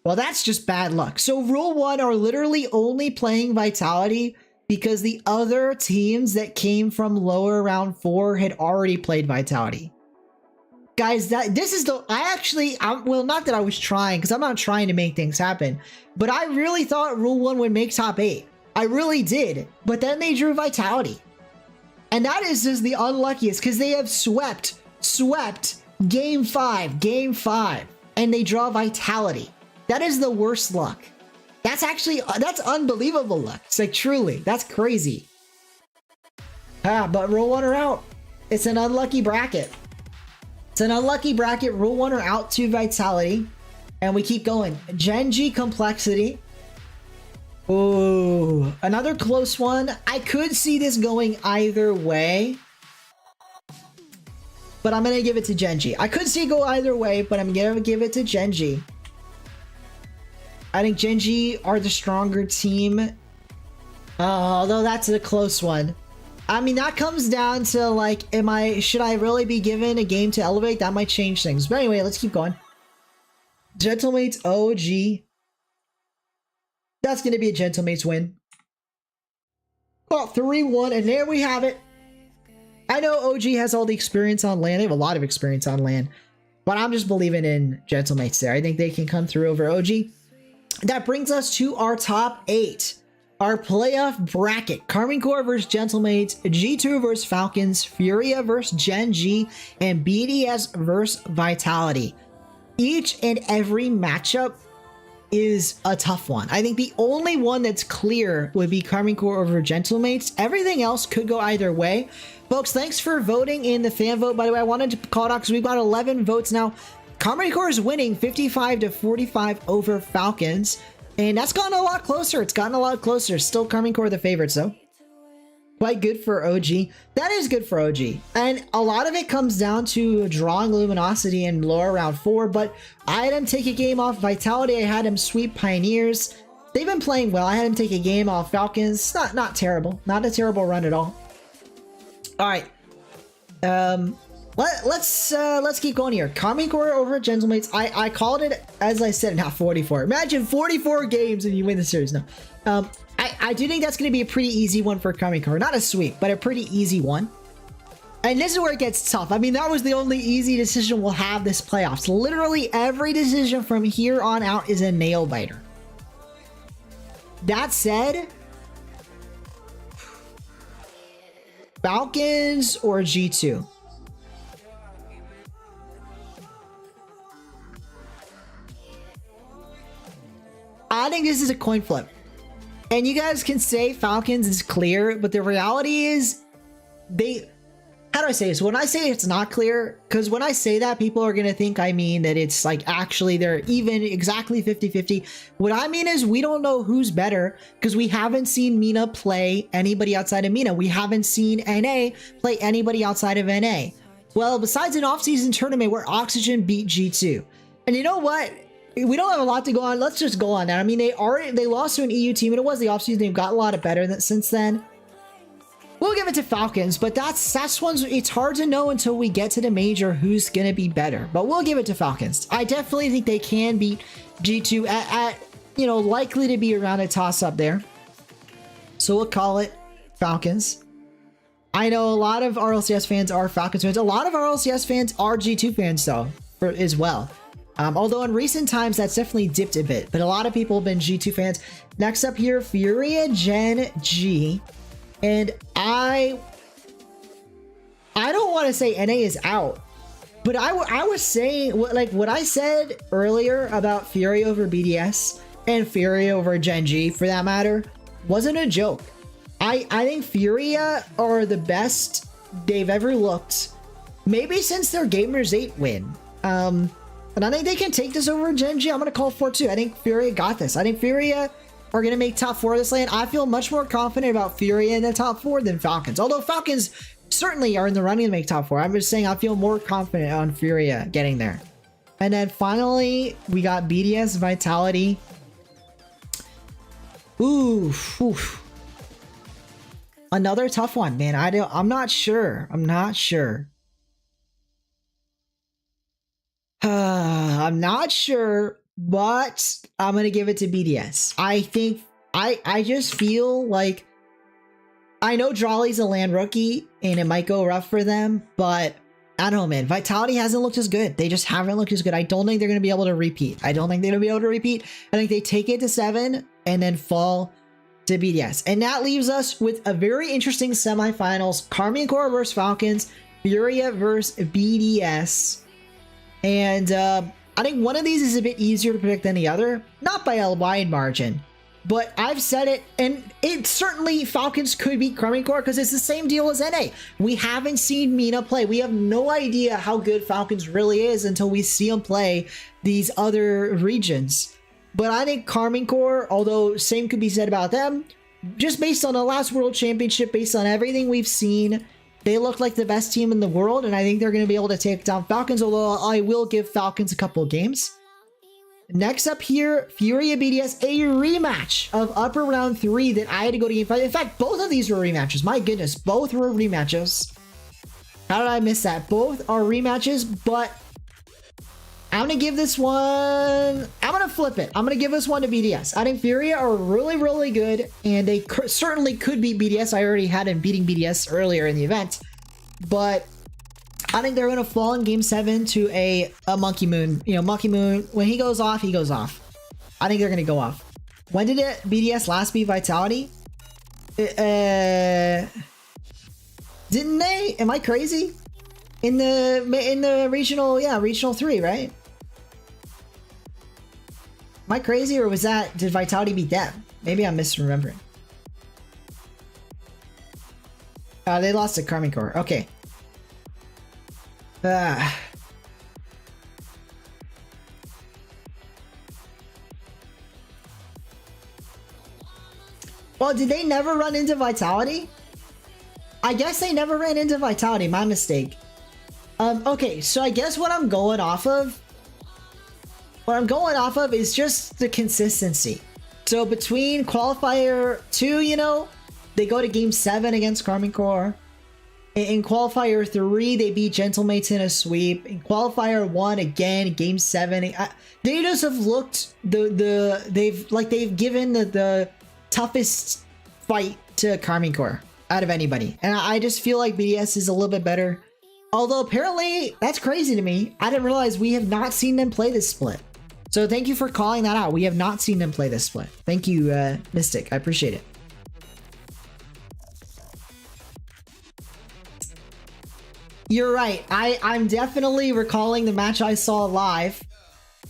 [SPEAKER 1] Well, that's just bad luck. So Rule 1 are literally only playing Vitality because the other teams that came from lower round 4 had already played Vitality. Guys, well, not that I was trying, because I'm not trying to make things happen, but I really thought Rule 1 would make top 8. I really did, but then they drew Vitality. And that is just the unluckiest, because they have swept Game 5, and they draw Vitality. That is the worst luck. That's unbelievable luck. It's like, truly, that's crazy. But Rule 1 are out. It's an unlucky bracket. Rule 1 are out to Vitality. And we keep going. Genji Complexity. Ooh, another close one. I could see this going either way, but I'm going to give it to Genji. I could see it go either way, but I'm going to give it to Genji. I think Genji are the stronger team. Although that's a close one. I mean, that comes down to like, should I really be given a game to elevate? That might change things. But anyway, let's keep going. Gentlemates OG. That's going to be a Gentlemates win. Well, 3-1, and there we have it. I know OG has all the experience on land. They have a lot of experience on land. But I'm just believing in Gentlemates there. I think they can come through over OG. That brings us to our top 8. Our playoff bracket. Karmine Corps versus Gentlemates, G2 versus Falcons, Furia versus Gen G, and BDS versus Vitality. Each and every matchup is a tough one. I think the only one that's clear would be Karmine Corps over Gentlemates. Everything else could go either way. Folks, thanks for voting in the fan vote. By the way, I wanted to call it out because we've got 11 votes now. Karmine Corps is winning 55-45 over Falcons. And that's gotten a lot closer. It's gotten a lot closer. Still Karmine Corps the favorites though. Quite good for OG. That is good for OG. And a lot of it comes down to drawing Luminosity in lower round 4. But I had him take a game off Vitality. I had him sweep Pioneers. They've been playing well. I had him take a game off Falcons. Not terrible. Not a terrible run at all. All right. Let's keep going here. Karmine Corps over Gentlemates. I called it, as I said, not 44. Imagine 44 games and you win the series. No. I do think that's going to be a pretty easy one for Karmine Corps. Not a sweep, but a pretty easy one. And this is where it gets tough. I mean, that was the only easy decision we'll have this playoffs. Literally every decision from here on out is a nail biter. That said, Falcons or G2? I think this is a coin flip. And you guys can say Falcons is clear, but the reality is how do I say this? When I say it's not clear, because when I say that, people are going to think I mean that it's like actually they're even exactly 50-50. What I mean is we don't know who's better because we haven't seen MENA play anybody outside of MENA. We haven't seen NA play anybody outside of NA. Well, besides an off-season tournament where Oxygen beat G2. And you know what? We don't have a lot to go on. Let's just go on that. I mean, they lost to an EU team, and it was the offseason. They've got a lot better since then. We'll give it to Falcons, but that's one. It's hard to know until we get to the major who's gonna be better. But we'll give it to Falcons. I definitely think they can beat G2 at likely to be around a toss up there. So we'll call it Falcons. I know a lot of RLCS fans are Falcons fans. A lot of RLCS fans are G2 fans though, as well. Although in recent times that's definitely dipped a bit, but a lot of people have been G2 fans. Next up here, Furia Gen G, and I don't want to say NA is out, but I was saying what I said earlier about Furia over BDS and Furia over Gen G for that matter wasn't a joke. I think Furia are the best they've ever looked, maybe since their Gamers 8 win. And I think they can take this over Gen G. I'm going to call 4-2. I think Furia got this. I think Furia are going to make top 4 of this lane. I feel much more confident about Furia in the top 4 than Falcons. Although Falcons certainly are in the running to make top 4. I'm just saying I feel more confident on Furia getting there. And then finally, we got BDS Vitality. Oof. Another tough one, man. I'm not sure. I'm not sure. I'm not sure, but I'm gonna give it to BDS. I think I just feel like I know Drawley's a land rookie and it might go rough for them, but I don't know, man. Vitality hasn't looked as good. They just haven't looked as good. I don't think they're gonna be able to repeat. I think they take it to 7 and then fall to BDS. And that leaves us with a very interesting semifinals. Karmine Corps versus Falcons, Furia versus BDS. And I think one of these is a bit easier to predict than the other, not by a wide margin, but I've said it, and it certainly Falcons could beat Karmine Corps because it's the same deal as NA. We haven't seen MENA play. We have no idea how good Falcons really is until we see them play these other regions. But I think Karmine Corps, although same could be said about them, just based on the last World Championship, based on everything we've seen, they look like the best team in the world, and I think they're going to be able to take down Falcons, although I will give Falcons a couple of games. next up here, Furia BDS, a rematch of upper round 3 that I had to go to game 5. In fact, both of these were rematches. My goodness, both were rematches. How did I miss that? Both are rematches, but I'm going to give this one... I'm going to flip it. I'm going to give this one to BDS. I think Furia are really, really good, and they certainly could beat BDS. I already had them beating BDS earlier in the event, but I think they're going to fall in Game 7 to a Monkey Moon. You know, Monkey Moon, when he goes off, he goes off. I think they're going to go off. When did BDS last beat Vitality? Didn't they? Am I crazy? In the regional, yeah, regional 3, right? Am I crazy, or was that, did Vitality beat them? Maybe I'm misremembering. They lost to Karmine Corps. Okay. Well, did they never run into Vitality? I guess they never ran into Vitality. My mistake. Okay, so I guess what I'm going off of is just the consistency. So between qualifier 2, you know, they go to game 7 against Karmine Corps. In qualifier 3, they beat Gentlemates in a sweep. In qualifier 1, again, game 7. They just have looked they've given the toughest fight to Karmine Corps out of anybody. And I just feel like BDS is a little bit better. Although apparently, that's crazy to me. I didn't realize we have not seen them play this split. So thank you for calling that out. We have not seen them play this split. Thank you, Mystic. I appreciate it. You're right. I'm definitely recalling the match I saw live,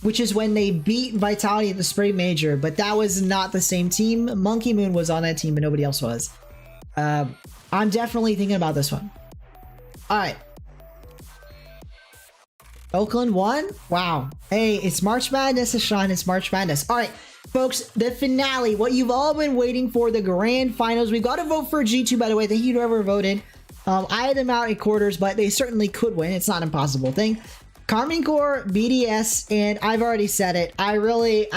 [SPEAKER 1] which is when they beat Vitality at the Spring Major, but that was not the same team. Monkey Moon was on that team, but nobody else was. I'm definitely thinking about this one. All right. Oakland won? Wow. Hey, it's March Madness, Sean. It's March Madness. All right, folks, the finale, what you've all been waiting for, the grand finals. We've got to vote for G2, by the way. Thank you to whoever voted. I had them out in quarters, but they certainly could win. It's not an impossible thing. Karmine Corps, BDS, and I've already said it. I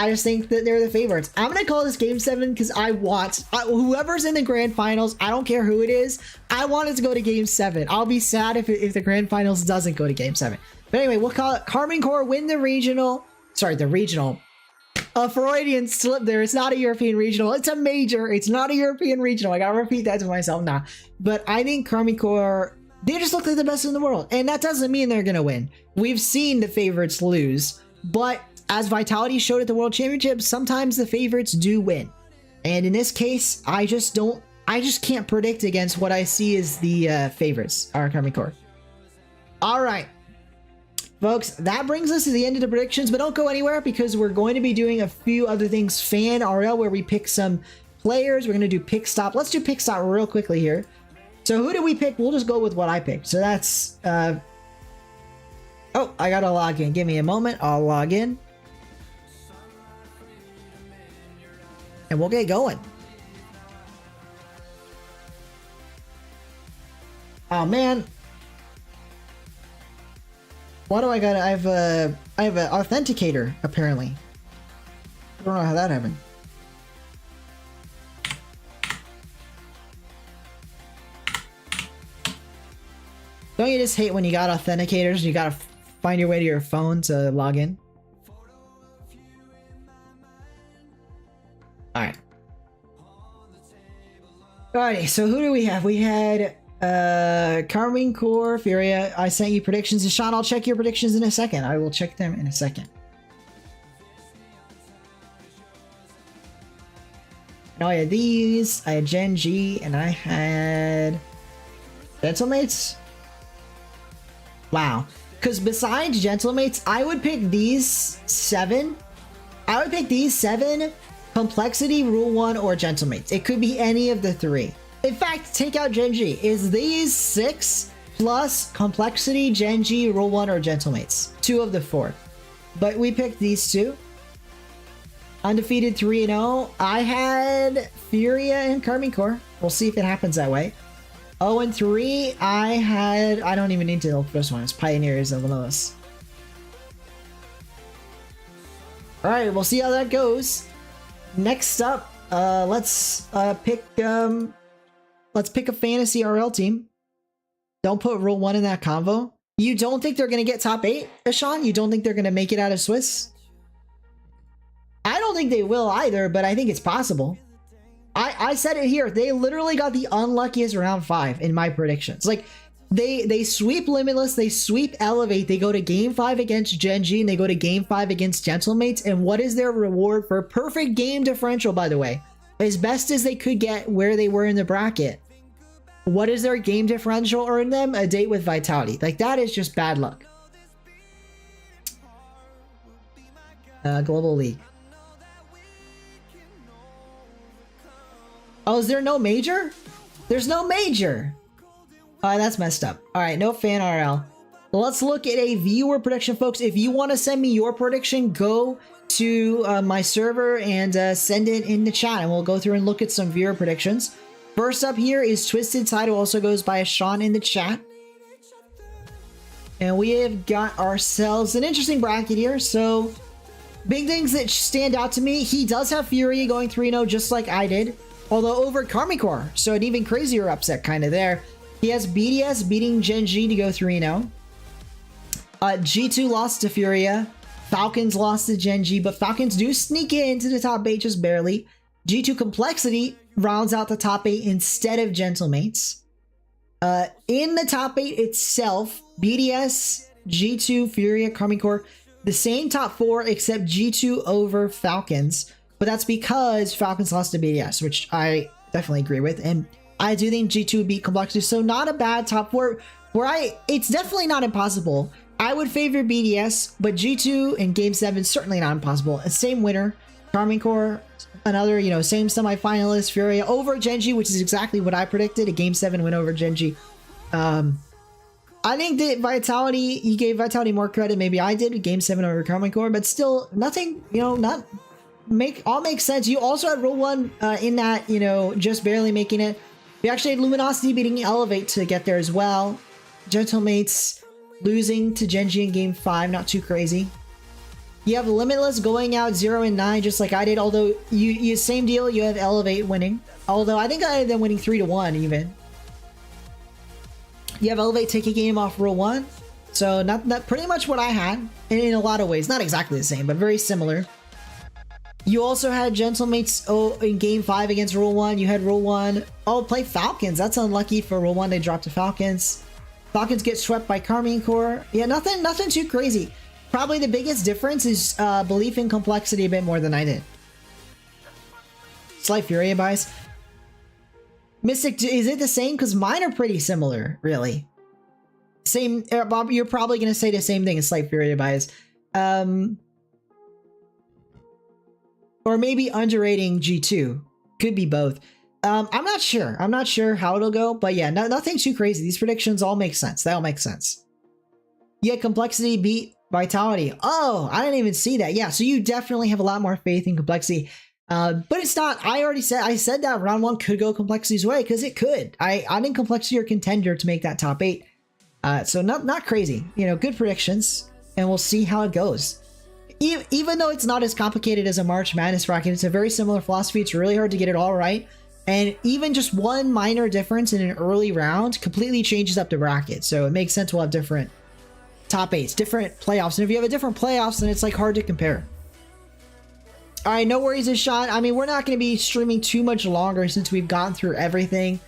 [SPEAKER 1] just think that they're the favorites. I'm going to call this Game 7 because I want whoever's in the Grand Finals, I don't care who it is, I want it to go to Game 7. I'll be sad if the Grand Finals doesn't go to Game 7. But anyway, we'll call it Karmine Corps win the regional. Sorry, the regional. A Freudian slip there. It's not a European regional. It's a major. It's not a European regional. I got to repeat that to myself now. But I think Karmine Corps, they just look like the best in the world. And that doesn't mean they're going to win. We've seen the favorites lose. But as Vitality showed at the World Championships, sometimes the favorites do win. And in this case, I just can't predict against what I see as the favorites, our Karmine Corps. All right. Folks, that brings us to the end of the predictions, but don't go anywhere because we're going to be doing a few other things. Fan RL, where we pick some players. We're going to do pick stop. Let's do pick stop real quickly here. So who did we pick? We'll just go with what I picked. So that's... oh, I got to log in. Give me a moment. I'll log in. And we'll get going. Oh, man. What do I got? I have an authenticator, apparently. I don't know how that happened. Don't you just hate when you got authenticators and you gotta find your way to your phone to log in? Alright. Alrighty, so who do we have? We had Karmine Corps, Furia. I sent you predictions. And Sean, I'll check your predictions in a second. I will check them in a second. No, I had these. I had Gen G, and I had Gentlemates. Wow. Because besides Gentlemates, I would pick these 7. I would pick these 7: Complexity, Rule 1, or Gentlemates. It could be any of the 3. In fact, take out Gen G. Is these 6 plus Complexity, Gen G, Rule 1, or Gentlemates? 2 of the 4. But we picked these 2. Undefeated 3-0. I had Furia and Karmine Corps. We'll see if it happens that way. 0-3. I don't even need to look for this one. It's Pioneers of Limitless. All right, we'll see how that goes. Next up, let's pick a fantasy RL team. Don't put Rule 1 in that convo. You don't think they're going to get top 8, Ishan? You don't think they're going to make it out of Swiss? I don't think they will either, but I think it's possible. I said it here. They literally got the unluckiest round 5 in my predictions. Like, they sweep Limitless, they sweep Elevate, they go to game 5 against Genji, and they go to game 5 against Gentlemates. And what is their reward for perfect game differential, by the way? As best as they could get where they were in the bracket. What is their game differential earn them? A date with Vitality. Like, that is just bad luck. Global League. Oh, is there no major? There's no major. That's messed up. All right, no fan RL. Let's look at a viewer prediction, folks. If you want to send me your prediction, go to my server and send it in the chat, and we'll go through and look at some viewer predictions. First up here is Twisted Tide, who also goes by Sean in the chat. And we have got ourselves an interesting bracket here. So, big things that stand out to me. He does have Fury going 3-0 just like I did. Although over Karmikor, so an even crazier upset kind of there. He has BDS beating Genji to go 3-0. G2 lost to Furia. Falcons lost to Genji, but Falcons do sneak into the top 8 just barely. G2 Complexity rounds out the top 8 instead of Gentlemates. In the top 8 itself, BDS, G2, Furia, Karmikor, the same top 4 except G2 over Falcons. But that's because Falcons lost to BDS, which I definitely agree with. And I do think G2 would beat Complexity. So not a bad top 4. It's definitely not impossible. I would favor BDS, but G2 in Game 7 certainly not impossible. Same winner. Karmikor, another, same semifinalist. Furia over Genji, which is exactly what I predicted. A Game 7 win over Genji. I think that Vitality, you gave Vitality more credit. Maybe I did. Game 7 over Karmikor, but still nothing, all makes sense. You also had Rule 1 in that, just barely making it. We actually had Luminosity beating Elevate to get there as well. Gentlemates losing to Genji in Game 5, not too crazy. You have Limitless going out 0-9 just like I did, although you same deal, you have Elevate winning. Although I think I had them winning 3-1 even. You have Elevate take a game off Rule 1. So not pretty much what I had in a lot of ways. Not exactly the same, but very similar. You also had Gentlemates in Game 5 against Rule 1. You had Rule 1. Play Falcons. That's unlucky for Rule 1. They dropped to Falcons. Falcons get swept by Karmikor. Yeah, nothing too crazy. Probably the biggest difference is belief in Complexity a bit more than I did. Slight Furia bias. Mystic, is it the same? Because mine are pretty similar, really. Same, Bob, you're probably going to say the same thing as Slight Furia bias. Or maybe underrating G2. Could be both. I'm not sure. I'm not sure how it'll go. But yeah, nothing too crazy. These predictions all make sense. They all make sense. Yeah, Complexity beat Vitality. Oh, I didn't even see that. Yeah, so you definitely have a lot more faith in Complexity. But it's not. I said that round 1 could go Complexity's way because it could. I think Complexity are contender to make that top 8. So not crazy. Good predictions. And we'll see how it goes. Even though it's not as complicated as a March Madness bracket, it's a very similar philosophy. It's really hard to get it all right. And even just one minor difference in an early round completely changes up the bracket. So it makes sense we'll have different top 8s, different playoffs. And if you have a different playoffs, then it's like hard to compare. All right, no worries, Ishan. I mean, we're not going to be streaming too much longer since we've gone through everything.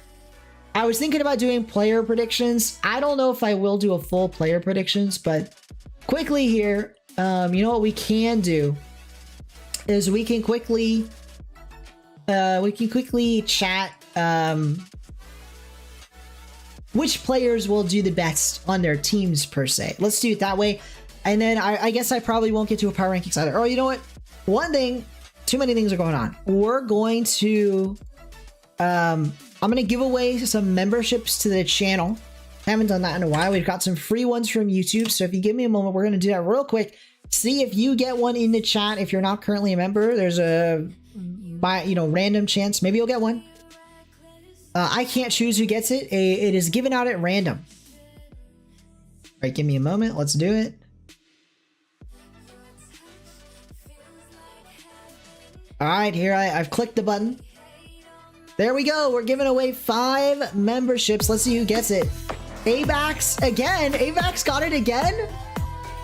[SPEAKER 1] I was thinking about doing player predictions. I don't know if I will do a full player predictions, but quickly here, you know what we can do is we can quickly chat which players will do the best on their teams per se. Let's do it that way. And then I guess I probably won't get to a power rankings either. Oh, you know what? One thing, too many things are going on. We're going to, I'm going to give away some memberships to the channel. Haven't done that in a while. We've got some free ones from YouTube. So if you give me a moment, we're going to do that real quick. See if you get one in the chat. If you're not currently a member, there's a random chance. Maybe you'll get one. I can't choose who gets it. It is given out at random. All right, give me a moment. Let's do it. All right, here I've clicked the button. There we go. We're giving away 5 memberships. Let's see who gets it. Avax again. Avax got it again.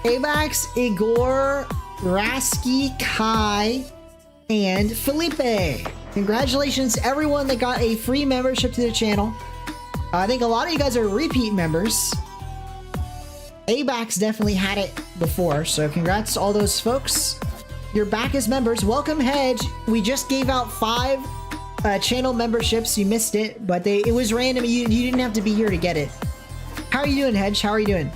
[SPEAKER 1] Avax, Igor, Rasky, Kai, and Felipe. Congratulations to everyone that got a free membership to the channel. I think a lot of you guys are repeat members. Avax definitely had it before, so congrats to all those folks. You're back as members. Welcome, Hedge. We just gave out 5 channel memberships. You missed it, but it was random. You didn't have to be here to get it. How are you doing, Hedge? How are you doing?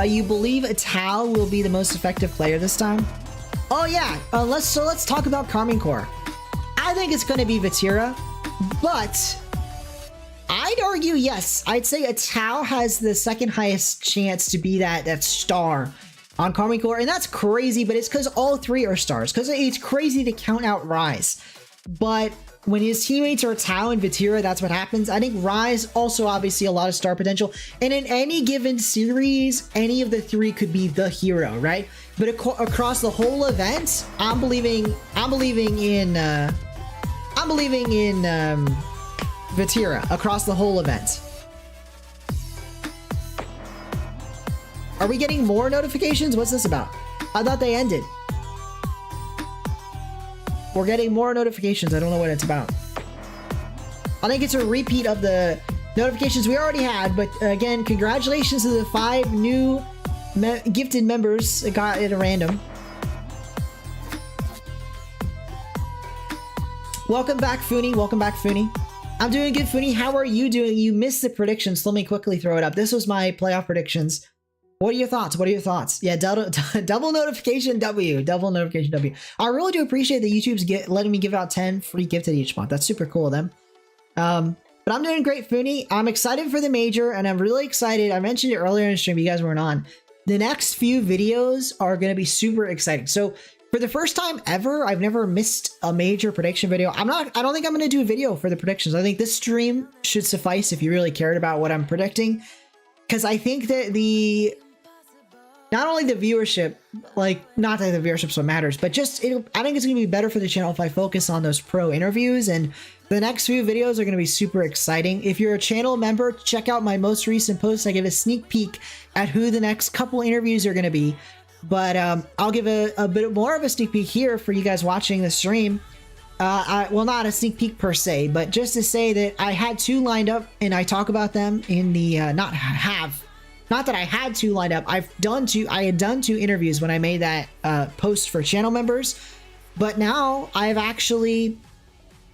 [SPEAKER 1] You believe Tao will be the most effective player this time? Oh yeah. Let's talk about Karmine Corps. I think it's going to be Vatira, but I'd argue yes. I'd say Tao has the second highest chance to be that star on Karmine Corps, and that's crazy. But it's because all 3 are stars. Because it's crazy to count out Rise, but when his teammates are Tao and Vatira, that's what happens. I think Rise also obviously a lot of star potential, and in any given series, any of the 3 could be the hero, right? But across the whole event, I'm believing in Vatira across the whole event. Are we getting more notifications? What's this about? I thought they ended. We're getting more notifications. I don't know what it's about. I think it's a repeat of the notifications we already had, but again, congratulations to the 5 new gifted members that got it at random. Welcome back, Funi. Welcome back, Funi. I'm doing good, Funi. How are you doing? You missed the predictions. Let me quickly throw it up. This was my playoff predictions. What are your thoughts? What are your thoughts? Yeah, double notification W. Double notification W. I really do appreciate that YouTube's letting me give out 10 free gifted each month. That's super cool of them. But I'm doing great, Funi. I'm excited for the major, and I'm really excited. I mentioned it earlier in the stream. You guys weren't on. The next few videos are going to be super exciting. So for the first time ever, I've never missed a major prediction video. I don't think I'm going to do a video for the predictions. I think this stream should suffice if you really cared about what I'm predicting. Because I think that not only the viewership, like, not that the viewership's what matters, but just, I think it's going to be better for the channel if I focus on those pro interviews, and the next few videos are going to be super exciting. If you're a channel member, check out my most recent post. I give a sneak peek at who the next couple interviews are going to be, but I'll give a bit more of a sneak peek here for you guys watching the stream. Well, not a sneak peek per se, but just to say that I had 2 lined up, and I talk about them in the, not that I had 2 lined up. I had done 2 interviews when I made that post for channel members, but now I've actually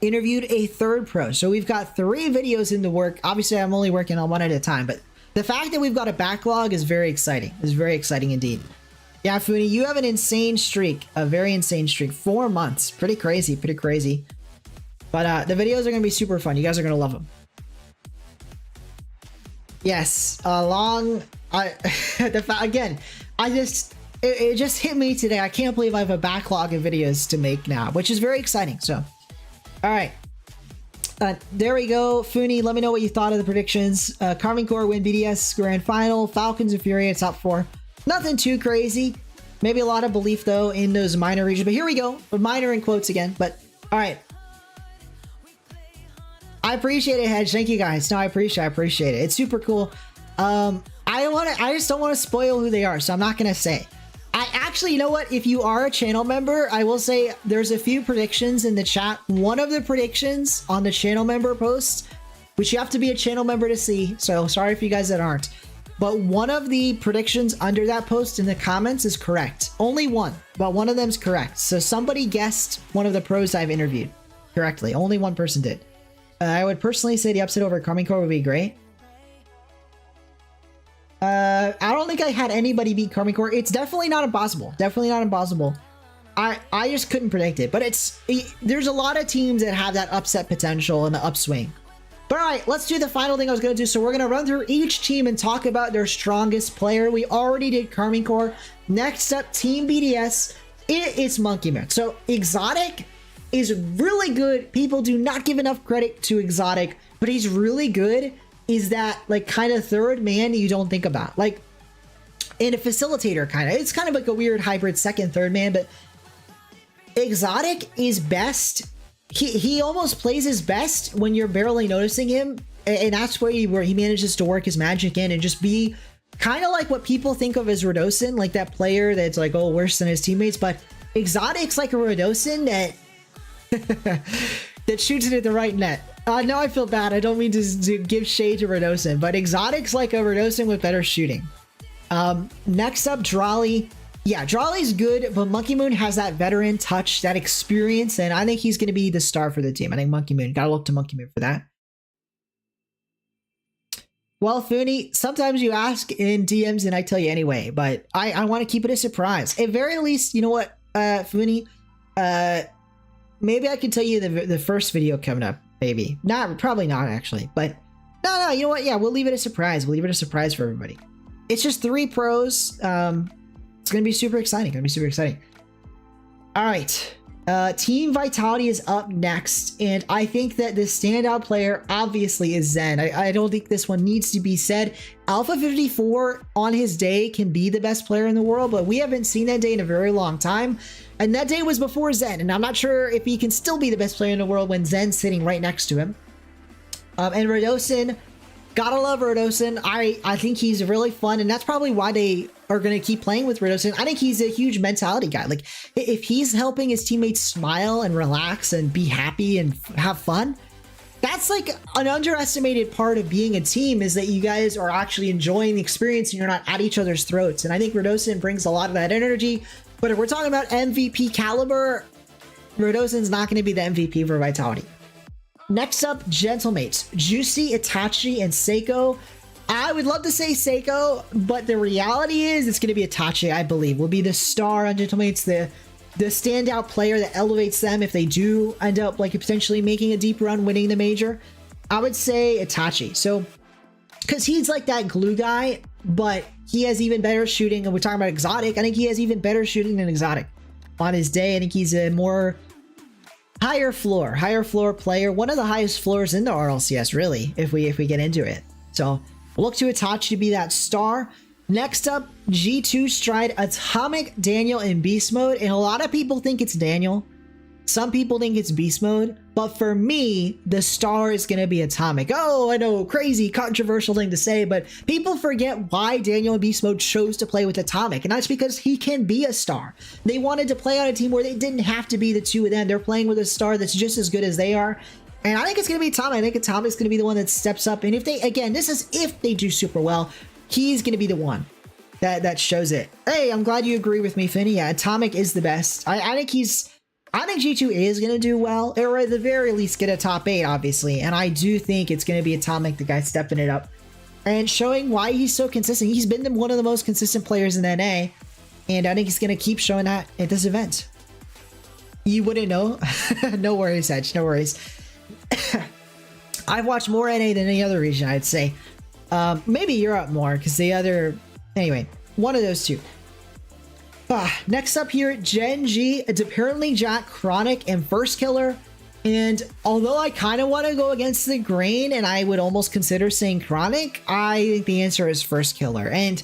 [SPEAKER 1] interviewed a 3rd pro. So we've got 3 videos in the work. Obviously, I'm only working on one at a time, but the fact that we've got a backlog is very exciting. It's very exciting indeed. Yeah, Funi, you have an insane streak, a very insane streak. 4 months, pretty crazy, pretty crazy. But the videos are going to be super fun. You guys are going to love them. Yes, again, it just hit me today. I can't believe I have a backlog of videos to make now, which is very exciting. So, all right. There we go. Funi, let me know what you thought of the predictions. Karmine Corps win BDS Grand Final. Falcons and Fury top 4. Nothing too crazy. Maybe a lot of belief, though, in those minor regions. But here we go. Minor in quotes again. But, all right. I appreciate it, Hedge. Thank you, guys. No, I appreciate it. It's super cool. I just don't want to spoil who they are, so I'm not going to say. I actually, you know what? If you are a channel member, I will say there's a few predictions in the chat. One of the predictions on the channel member post, which you have to be a channel member to see, so sorry for you guys that aren't, but one of the predictions under that post in the comments is correct. Only one, but one of them's correct. So somebody guessed one of the pros I've interviewed correctly. Only one person did. I would personally say the upset over Karmine Corps would be great. I don't think I had anybody beat Karmine Corps. It's definitely not impossible. Definitely not impossible. I just couldn't predict it. But there's a lot of teams that have that upset potential and the upswing. But all right, let's do the final thing I was going to do. So we're going to run through each team and talk about their strongest player. We already did Karmine Corps. Next up, Team BDS. It is Monkey Man. So Exotic is really good. People do not give enough credit to Exotic, but he's really good. Is that like kind of third man you don't think about? Like and a facilitator kind of. It's kind of like a weird hybrid second, third man, but Exotic is best. He almost plays his best when you're barely noticing him, and that's where he manages to work his magic in and just be kind of like what people think of as Radosin, like that player that's like, oh, worse than his teammates. But Exotic's like a Radosin that that shoots it at the right net. Now I feel bad. I don't mean to give shade to Radosin, but Exotic's like a Radosin with better shooting. Next up, Drawley. Yeah, Drawley's good, but Monkey Moon has that veteran touch, that experience, and I think he's going to be the star for the team. I think Monkey Moon. Gotta look to Monkey Moon for that. Well, Funi, sometimes you ask in DMs and I tell you anyway, but I want to keep it a surprise. At very least, you know what, Funi? Maybe I can tell you the first video coming up, maybe. Probably not, actually. But, no, you know what? Yeah, we'll leave it a surprise. We'll leave it a surprise for everybody. It's just 3 pros. It's going to be super exciting. All right. Team Vitality is up next, and I think that the standout player obviously is Zen. I don't think this one needs to be said. Alpha 54 on his day can be the best player in the world, but we haven't seen that day in a very long time, and that day was before Zen, and I'm not sure if he can still be the best player in the world when Zen's sitting right next to him. And Radosin, gotta love Radosin. I think he's really fun, and that's probably why they are going to keep playing with Radosin. I think he's a huge mentality guy. Like, if he's helping his teammates smile and relax and be happy and have fun, that's like an underestimated part of being a team, is that you guys are actually enjoying the experience and you're not at each other's throats. And I think Radosin brings a lot of that energy. But if we're talking about MVP caliber, Radosin's not going to be the MVP for Vitality. Next up, Gentlemates. Juicy, Itachi, and Seiko. I would love to say Seiko, but the reality is it's going to be Itachi, I believe. Will be the star on Gentlemates, the standout player that elevates them if they do end up like potentially making a deep run, winning the major. I would say Itachi. So, because he's like that glue guy, but he has even better shooting. And we're talking about Exotic. I think he has even better shooting than Exotic on his day. I think he's a more higher floor player, one of the highest floors in the RLCS, really, if we get into it. So look to Itachi to be that star. Next up, G2 Stride, Atomic, Daniel in beast mode, and a lot of people think it's Daniel. Some people think it's beast mode, but for me, the star is going to be Atomic. Oh, I know, crazy, controversial thing to say, but people forget why Daniel in beast mode chose to play with Atomic, and that's because he can be a star. They wanted to play on a team where they didn't have to be the two of them. They're playing with a star that's just as good as they are, and I think it's going to be Atomic. I think Atomic's going to be the one that steps up, and if they, again, this is if they do super well, he's going to be the one that shows it. Hey, I'm glad you agree with me, Finny. Yeah, Atomic is the best. I think G2 is going to do well, or at the very least get a top 8, obviously. And I do think it's going to be Atomic, the guy stepping it up and showing why he's so consistent. He's been one of the most consistent players in NA, and I think he's going to keep showing that at this event. You wouldn't know? No worries, Edge, no worries. I've watched more NA than any other region, I'd say. Maybe Europe more, because the other... Anyway, one of those two. Next up here, Gen G. It's apparently Jack, Chronic, and First Killer. And although I kind of want to go against the grain and I would almost consider saying Chronic, I think the answer is First Killer. And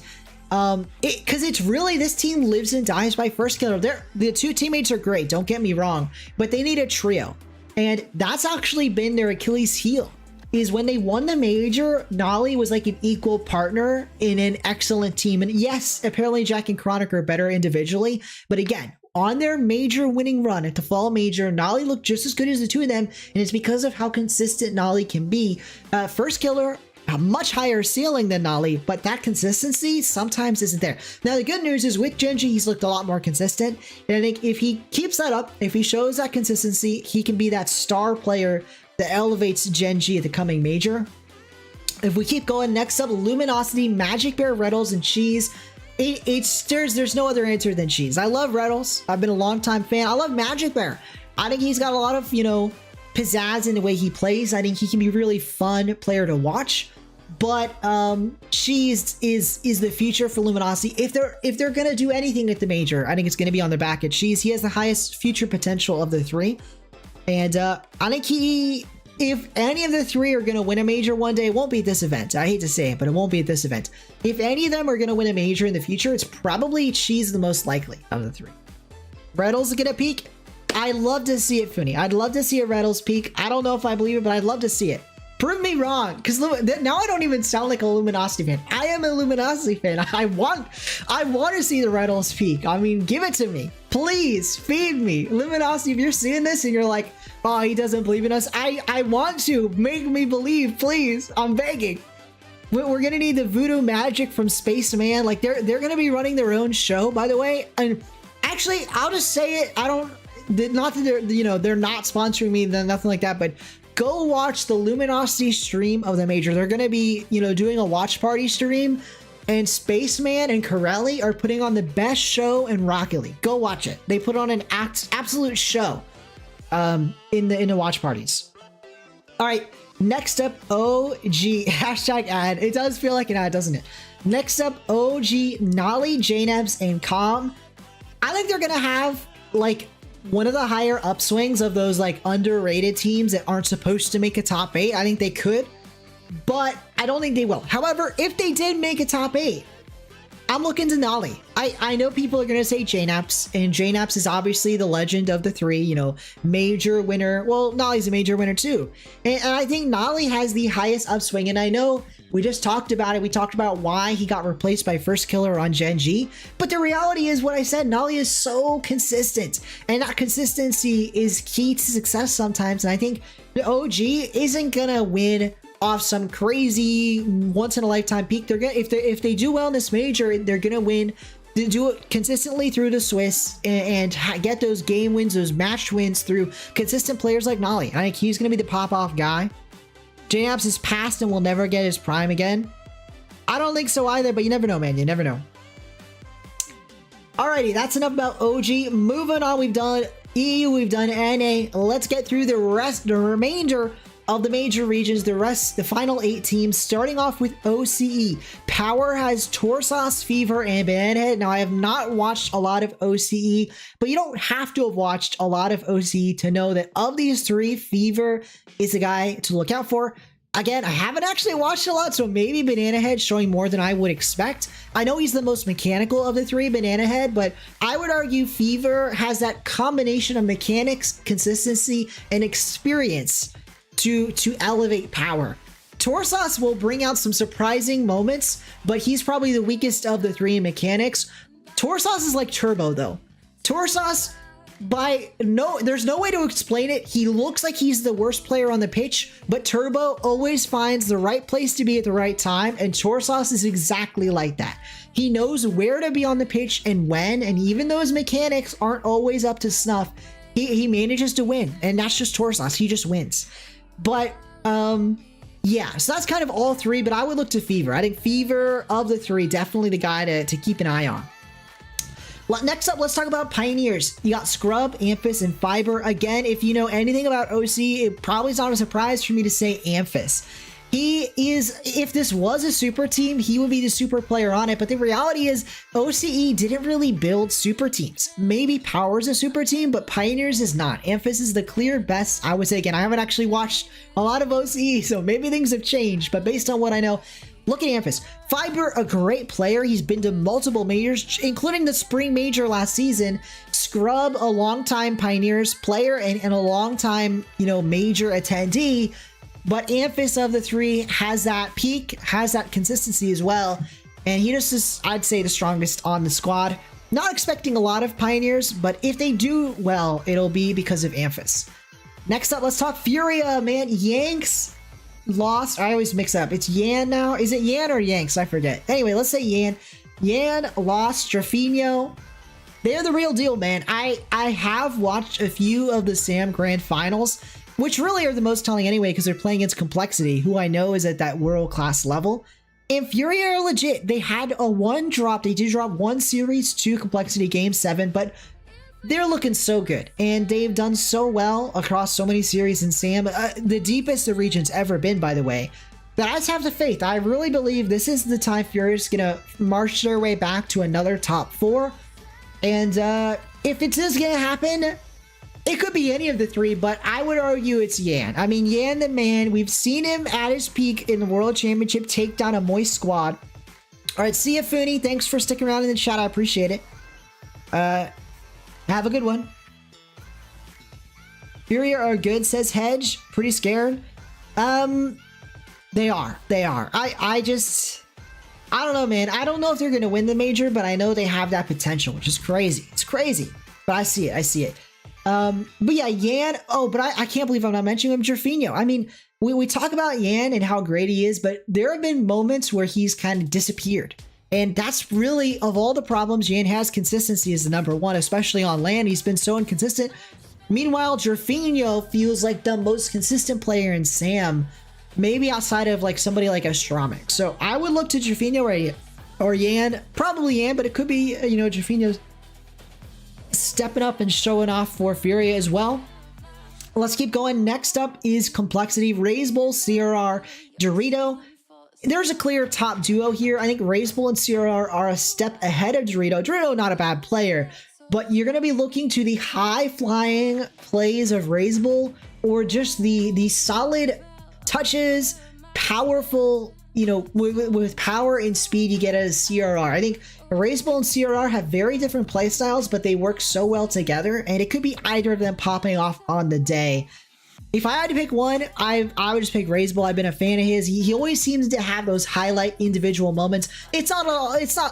[SPEAKER 1] because it's really, this team lives and dies by First Killer. The two teammates are great, don't get me wrong, but they need a trio. And that's actually been their Achilles heel. Is when they won the major, Nolly was like an equal partner in an excellent team. And yes, apparently Jack and Chronic are better individually. But again, on their major winning run at the fall major, Nolly looked just as good as the two of them. And it's because of how consistent Nolly can be. First Killer, a much higher ceiling than Nolly, but that consistency sometimes isn't there. Now, the good news is with Gen G, he's looked a lot more consistent. And I think if he keeps that up, if he shows that consistency, he can be that star player that elevates Gen G at the coming major. If we keep going, next up, Luminosity, Magic Bear, Reddles, and Cheese. There's no other answer than Cheese. I love Reddles. I've been a long-time fan. I love Magic Bear. I think he's got a lot of, pizzazz in the way he plays. I think he can be a really fun player to watch. But Cheese is the future for Luminosity. If they're gonna do anything at the major, I think it's gonna be on the back of Cheese. He has the highest future potential of the three. And I think he if any of the three are going to win a major one day, it won't be at this event. I hate to say it, but it won't be at this event. If any of them are going to win a major in the future, it's probably Chi's the most likely of the three. Reddle's going to peak. I'd love to see it, Funi. I'd love to see a Reddle's peak. I don't know if I believe it, but I'd love to see it. Prove me wrong, because now I don't even sound like a Luminosity fan. I am a Luminosity fan. I want to see the Reddle's peak. I mean, give it to me. Please, feed me. Luminosity, if you're seeing this and you're like, oh, he doesn't believe in us, I want to. Make me believe, please. I'm begging. We're going to need the voodoo magic from Spaceman. Like, they're going to be running their own show, by the way. And actually, I'll just say it. Not that they're, they're not sponsoring me, nothing like that, but go watch the Luminosity stream of the major. They're going to be, doing a watch party stream, and Spaceman and Corelli are putting on the best show in Rocket League. Go watch it. They put on an absolute show in the watch parties. All right, next up, OG hashtag ad. It does feel like an ad, doesn't it? Next up, OG, Nolly, Jnebs, and Calm. I think they're going to have like one of the higher upswings of those like underrated teams that aren't supposed to make a top 8. I think they could, but I don't think they will. However, if they did make a top 8, I'm looking to Nolly. I know people are going to say Jnaps, and Jnaps is obviously the legend of the three, major winner. Well, Nolly's a major winner too. And I think Nolly has the highest upswing. And I know we just talked about it. We talked about why he got replaced by First Killer on Gen G. But the reality is what I said, Nolly is so consistent. And that consistency is key to success sometimes. And I think the OG isn't going to win off some crazy once-in-a-lifetime peak. They're gonna, if they do well in this major, they're going to win. They do it consistently through the Swiss and get those game wins, those match wins through consistent players like Nolly. I think he's going to be the pop-off guy. Jnaps is past and will never get his prime again. I don't think so either, but you never know, man. You never know. Alrighty, that's enough about OG. Moving on, we've done EU, we've done NA. Let's get through the remainder of the major regions, the final 8 teams, starting off with OCE. Power has Torsos, Fever, and Banana Head. Now, I have not watched a lot of OCE, but you don't have to have watched a lot of OCE to know that of these 3, Fever is the guy to look out for. Again, I haven't actually watched a lot, so maybe Banana Head showing more than I would expect. I know he's the most mechanical of the 3, Banana Head, but I would argue Fever has that combination of mechanics, consistency, and experience to elevate Power. Torsos will bring out some surprising moments, but he's probably the weakest of the 3 in mechanics. Torsos is like Turbo, though. Torsos, there's no way to explain it. He looks like he's the worst player on the pitch, but Turbo always finds the right place to be at the right time, and Torsos is exactly like that. He knows where to be on the pitch and when, and even though his mechanics aren't always up to snuff, he manages to win, and that's just Torsos. He just wins. But yeah, so that's kind of all 3, but I would look to Fever. I think Fever of the 3, definitely the guy to keep an eye on. Next up, let's talk about Pioneers. You got Scrub, Amphis, and Fiber. Again, if you know anything about OC, it probably is not a surprise for me to say Amphis. He is, if this was a super team, he would be the super player on it. But the reality is OCE didn't really build super teams. Maybe Power's a super team, but Pioneers is not. Amphis is the clear best, I would say. Again, I haven't actually watched a lot of OCE, so maybe things have changed. But based on what I know, look at Amphis. Fiber, a great player. He's been to multiple majors, including the spring major last season. Scrub, a longtime Pioneers player and a longtime, major attendee. But Amphis of the 3 has that peak, has that consistency as well. And he just is, I'd say, the strongest on the squad. Not expecting a lot of Pioneers, but if they do well, it'll be because of Amphis. Next up, let's talk Furia, man. Yanks lost. I always mix up. It's Yan now. Is it Yan or Yanks? I forget. Anyway, let's say Yan. Yan lost Drafinho. They're the real deal, man. I have watched a few of the SAM Grand Finals, which really are the most telling anyway, because they're playing against Complexity, who I know is at that world-class level. And Furia are legit. They had a 1 drop. They did drop 1 series to Complexity Game 7, but they're looking so good. And they've done so well across so many series in SAM. The deepest the region's ever been, by the way. But I just have the faith. I really believe this is the time Furia's going to march their way back to another top 4. And if it is going to happen, It could be any of the three, but I would argue it's Yan. I mean, Yan the man, we've seen him at his peak in the World Championship take down a Moist squad. All right, see ya, Fooney. Thanks for sticking around in the chat. I appreciate it. Have a good one. Furia are good, says Hedge. Pretty scared. They are. I don't know, man. I don't know if they're going to win the major, but I know they have that potential, which is crazy. It's crazy, but I see it. But yeah, Yan. Oh, but I can't believe I'm not mentioning him, Jerfinho. I mean, we talk about Yan and how great he is, but there have been moments where he's kind of disappeared. And that's really, of all the problems Yan has, consistency is the number one, especially on land. He's been so inconsistent. Meanwhile, Jerfinho feels like the most consistent player in Sam, maybe outside of like somebody like Astramic. So I would look to Jerfinho or Yan, probably Yan, but it could be, you know, Jerfinho stepping up and showing off for Furia as well. Let's keep going. Next up is Complexity, Razebull, CRR, Dorito. There's a clear top duo here. I think Razebull and CRR are a step ahead of Dorito. Dorito, not a bad player, but you're going to be looking to the high-flying plays of Razebull or just the solid touches, powerful, you know, with power and speed you get as CRR. I think Razebull and CRR have very different play styles, but they work so well together, and it could be either of them popping off on the day. If I had to pick one, I would just pick Razebull. I've been a fan of his. He always seems to have those highlight individual moments. It's not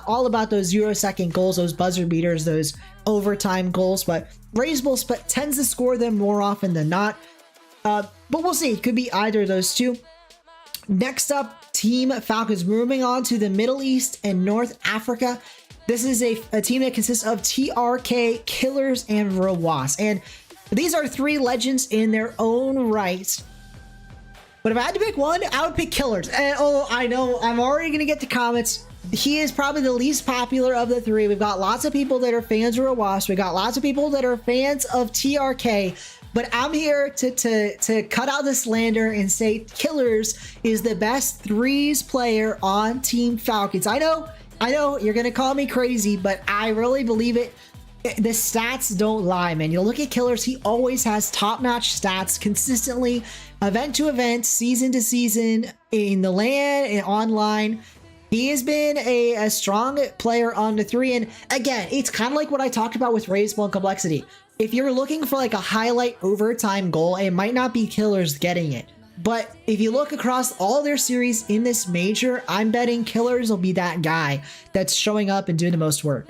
[SPEAKER 1] all about those 0-second goals, those buzzer beaters, those overtime goals, but Razebull tends to score them more often than not. But we'll see. It could be either of those two. Next up, Team Falcons. Moving on to the Middle East and North Africa. This is a team that consists of TRK, Killers, and Rawas. And these are three legends in their own right. But if I had to pick one, I would pick Killers. And oh, I know, I'm already going to get the comments. He is probably the least popular of the three. We've got lots of people that are fans of Rawas. We got lots of people that are fans of TRK. But I'm here to cut out the slander and say Killers is the best threes player on Team Falcons. I know you're going to call me crazy, but I really believe it. The stats don't lie, man. You look at Killers, he always has top-notch stats consistently, event to event, season to season, in the LAN and online. He has been a strong player on the three, and again, it's kind of like what I talked about with Razebull and Complexity. If you're looking for like a highlight overtime goal, it might not be Killers getting it. But if you look across all their series in this major, I'm betting Killers will be that guy that's showing up and doing the most work.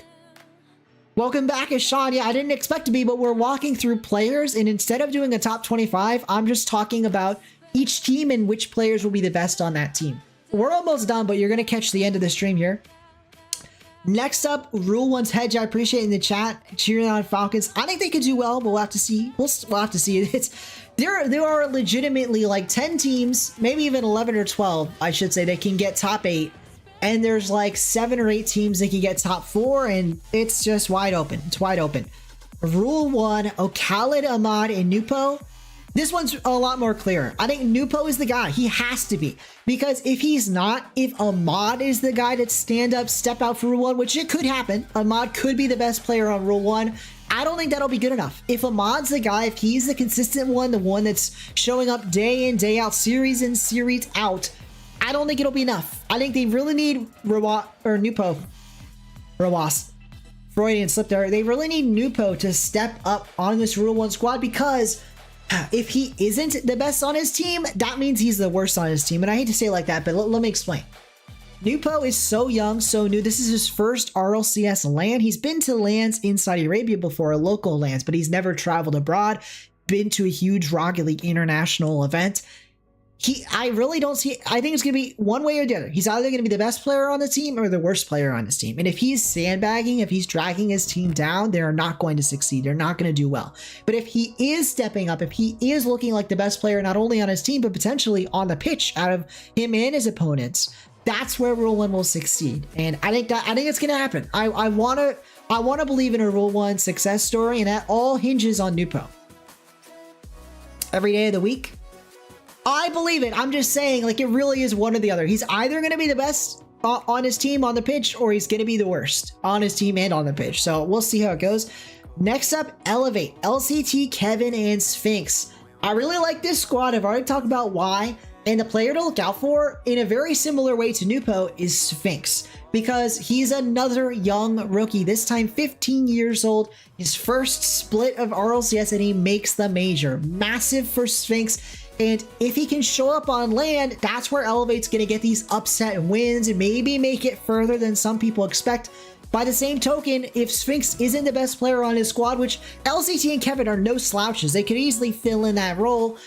[SPEAKER 1] Welcome back, Sean. Yeah, I didn't expect to be, but we're walking through players, and instead of doing a top 25, I'm just talking about each team and which players will be the best on that team. We're almost done, but you're going to catch the end of the stream here. Next up, Rule One's Hedge. I appreciate in the chat cheering on Falcons. I think they could do well, but we'll have to see. We'll have to see. There are legitimately like 10 teams, maybe even 11 or 12, I should say, that can get top 8. And there's like 7 or 8 teams that can get top 4, and it's just wide open. It's wide open. Rule 1, Khalid, Ahmad, and Nupo. This one's a lot more clear. I think Nupo is the guy. He has to be. Because if he's not, if Ahmad is the guy that step out for Rule 1, which it could happen. Ahmad could be the best player on Rule 1. I don't think that'll be good enough. If Ahmad's the guy, if he's the consistent one, the one that's showing up day in, day out, series in, series out, I don't think it'll be enough. I think they really need Nupo. Rawas. Freudian slip there. They really need Nupo to step up on this Rule 1 squad, because if he isn't the best on his team, that means he's the worst on his team. And I hate to say it like that, but let me explain. Nupo is so young, so new. This is his first RLCS LAN. He's been to LANs in Saudi Arabia before, local LANs, but he's never traveled abroad, been to a huge Rocket League international event. I really don't see, I think it's going to be one way or the other. He's either going to be the best player on the team or the worst player on his team. And if he's sandbagging, if he's dragging his team down, they're not going to succeed. They're not going to do well. But if he is stepping up, if he is looking like the best player, not only on his team, but potentially on the pitch out of him and his opponents, that's where Rule 1 will succeed. And I think it's going to happen. I want to believe in a Rule 1 success story, and that all hinges on Nupo. Every day of the week, I believe it. I'm just saying, like, it really is one or the other. He's either going to be the best on his team on the pitch, or he's going to be the worst on his team and on the pitch. So we'll see how it goes. Next up, Elevate, LCT, Kevin, and Sphinx. I really like this squad. I've already talked about why. And the player to look out for, in a very similar way to Nupo, is Sphinx. Because he's another young rookie, this time 15 years old, his first split of RLCS, and he makes the major. Massive for Sphinx. And if he can show up on land, that's where Elevate's going to get these upset wins and maybe make it further than some people expect. By the same token, if Sphinx isn't the best player on his squad, which LCT and Kevin are no slouches, they could easily fill in that role,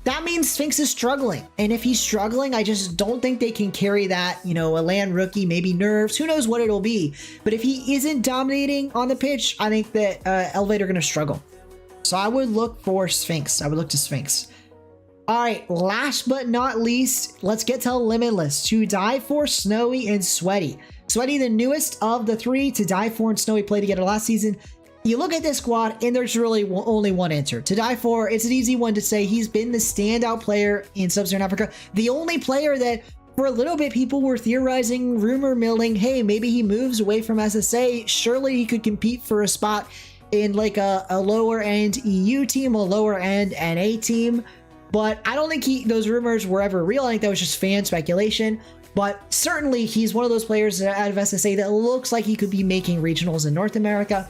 [SPEAKER 1] that means Sphinx is struggling. And if he's struggling, I just don't think they can carry that, you know, a land rookie, maybe nerves, who knows what it'll be. But if he isn't dominating on the pitch, I think that Elevate are going to struggle. So I would look for Sphinx. I would look to Sphinx. All right, last but not least, let's get to Limitless. To Die For, Snowy, and Sweaty. Sweaty, the newest of the three. To Die For and Snowy played together last season. You look at this squad, and there's really only one answer. To Die For, it's an easy one to say. He's been the standout player in Sub-Saharan Africa. The only player that, for a little bit, people were theorizing, rumor milling, hey, maybe he moves away from SSA. Surely he could compete for a spot in like a lower-end EU team, a lower-end NA team. But I don't think those rumors were ever real. I think that was just fan speculation. But certainly, he's one of those players out of SSA that looks like he could be making regionals in North America.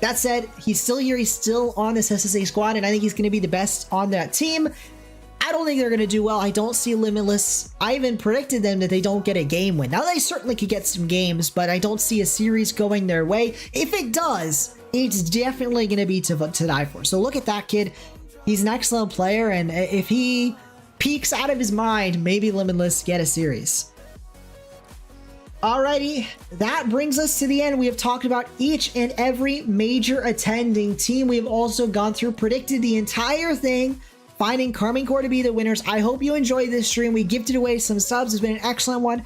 [SPEAKER 1] That said, he's still here. He's still on this SSA squad, and I think he's going to be the best on that team. I don't think they're going to do well. I don't see Limitless. I even predicted them that they don't get a game win. Now, they certainly could get some games, but I don't see a series going their way. If it does, it's definitely going to be to Die For. So look at that kid. He's an excellent player, and if he peaks out of his mind, maybe Limitless get a series. Alrighty, that brings us to the end. We have talked about each and every major attending team. We have also gone through, predicted the entire thing, finding Karmine Corp to be the winners. I hope you enjoyed this stream. We gifted away some subs. It's been an excellent one.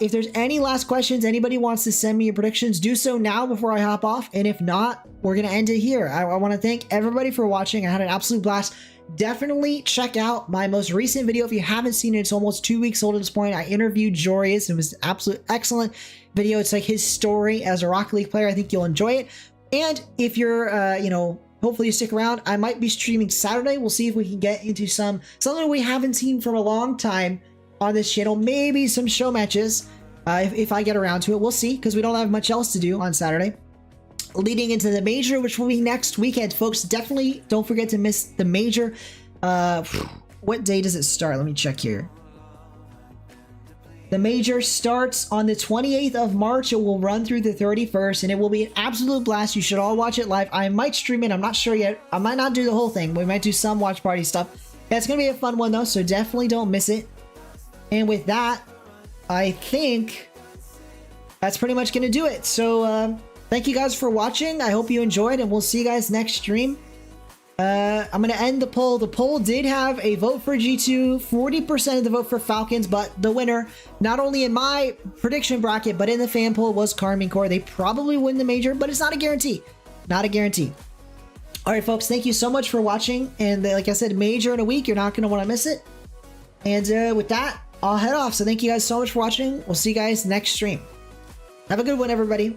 [SPEAKER 1] If there's any last questions, anybody wants to send me your predictions, do so now before I hop off. And if not, we're going to end it here. I want to thank everybody for watching. I had an absolute blast. Definitely check out my most recent video. If you haven't seen it, it's almost 2 weeks old at this point. I interviewed Jorius. It was an absolute excellent video. It's like his story as a Rocket League player. I think you'll enjoy it. And if you're, you know, hopefully you stick around, I might be streaming Saturday. We'll see if we can get into something we haven't seen from a long time on this channel. Maybe some show matches if I get around to it. We'll see, because we don't have much else to do on Saturday. Leading into the major, which will be next weekend, folks. Definitely don't forget to miss the major. What day does it start? Let me check here. The major starts on the 28th of March. It will run through the 31st, and it will be an absolute blast. You should all watch it live. I might stream it. I'm not sure yet. I might not do the whole thing. We might do some watch party stuff. That's going to be a fun one, though, so definitely don't miss it. And with that, I think that's pretty much going to do it. So, thank you guys for watching. I hope you enjoyed, and we'll see you guys next stream. I'm going to end the poll. The poll did have a vote for G2, 40% of the vote for Falcons, but the winner, not only in my prediction bracket, but in the fan poll, was Karmine Corp. They probably win the major, but it's not a guarantee. Not a guarantee. All right, folks, thank you so much for watching. And like I said, major in a week. You're not going to want to miss it. And with that, I'll head off. So thank you guys so much for watching. We'll see you guys next stream. Have a good one, everybody.